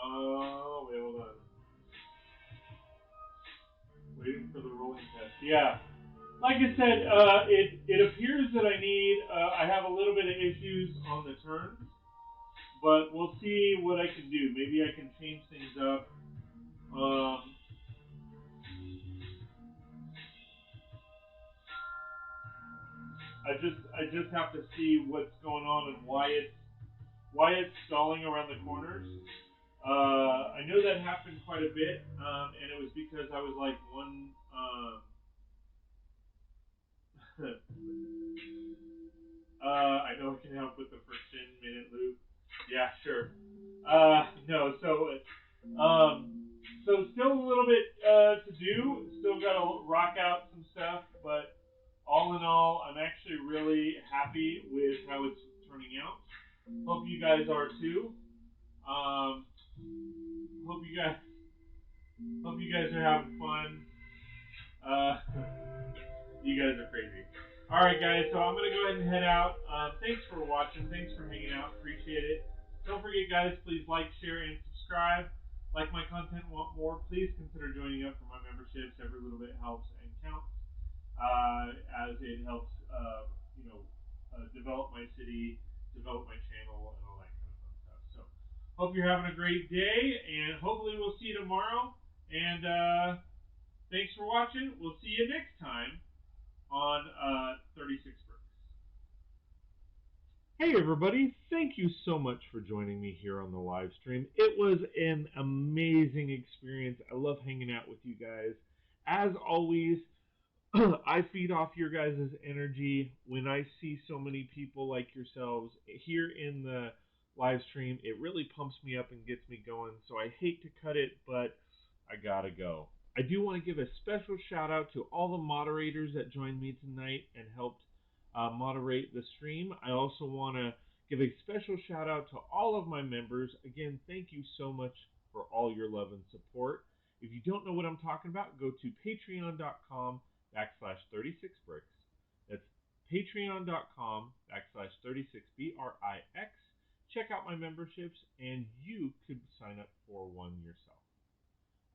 Oh, wait, hold on. Waiting for the rolling test. Yeah. Like I said, it appears that I have a little bit of issues on the turns, but we'll see what I can do. Maybe I can change things up. I just have to see what's going on and why it's stalling around the corners. I know that happened quite a bit, and it was because I was like one. I know it can help with the first 10-minute loop. Yeah, sure. No, so still a little bit to do. Still got to rock out some stuff, but all in all, I'm actually really happy with how it's turning out. Hope you guys are too. Hope you guys are having fun. You guys are crazy. All right, guys. So I'm gonna go ahead and head out. Thanks for watching. Thanks for hanging out. Appreciate it. Don't forget, guys. Please like, share, and subscribe. Like my content, want more? Please consider joining up for my memberships. Every little bit helps and counts. As it helps, develop my city, develop my channel, and all that kind of fun stuff. So, hope you're having a great day, and hopefully we'll see you tomorrow. And thanks for watching. We'll see you next time on 36 Bricks. Hey everybody, thank you so much for joining me here on the live stream. It was an amazing experience. I love hanging out with you guys. As always, I feed off your guys' energy. When I see so many people like yourselves here in the live stream, it really pumps me up and gets me going. So I hate to cut it, but I gotta go. I do want to give a special shout out to all the moderators that joined me tonight and helped moderate the stream. I also want to give a special shout out to all of my members. Again, thank you so much for all your love and support. If you don't know what I'm talking about, go to patreon.com/36bricks. That's patreon.com/36brix. Check out my memberships and you could sign up for one yourself.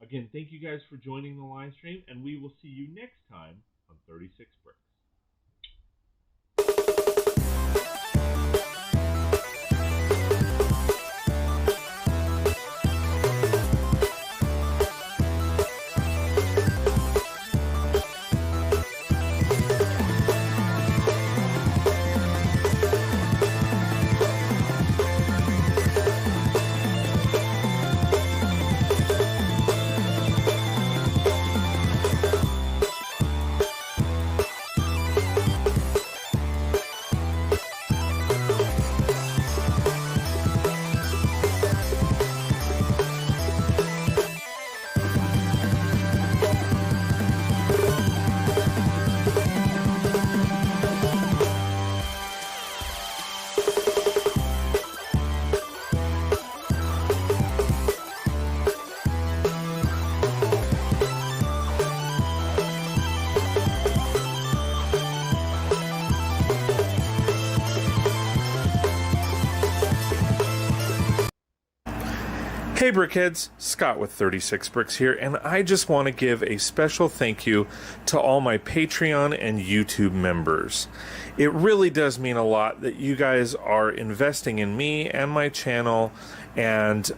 Again, thank you guys for joining the live stream, and we will see you next time on 36 Bricks. Hey Brickheads, Scott with 36 Bricks here, and I just want to give a special thank you to all my Patreon and YouTube members. It really does mean a lot that you guys are investing in me and my channel, and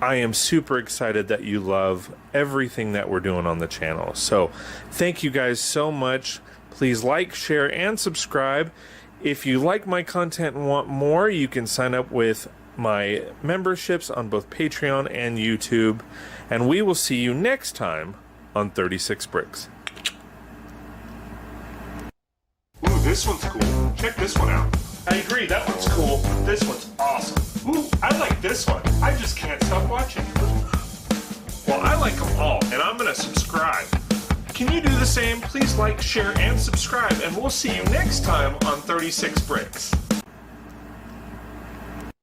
I am super excited that you love everything that we're doing on the channel. So thank you guys so much. Please like, share, and subscribe. If you like my content and want more, you can sign up with my memberships on both Patreon and YouTube, and we will see you next time on 36 Bricks. Ooh, this one's cool. Check this one out. I agree, that one's cool. This one's awesome. Ooh, I like this one. I just can't stop watching. Well, I like them all, and I'm gonna subscribe. Can you do the same? Please like, share, and subscribe, and we'll see you next time on 36 Bricks.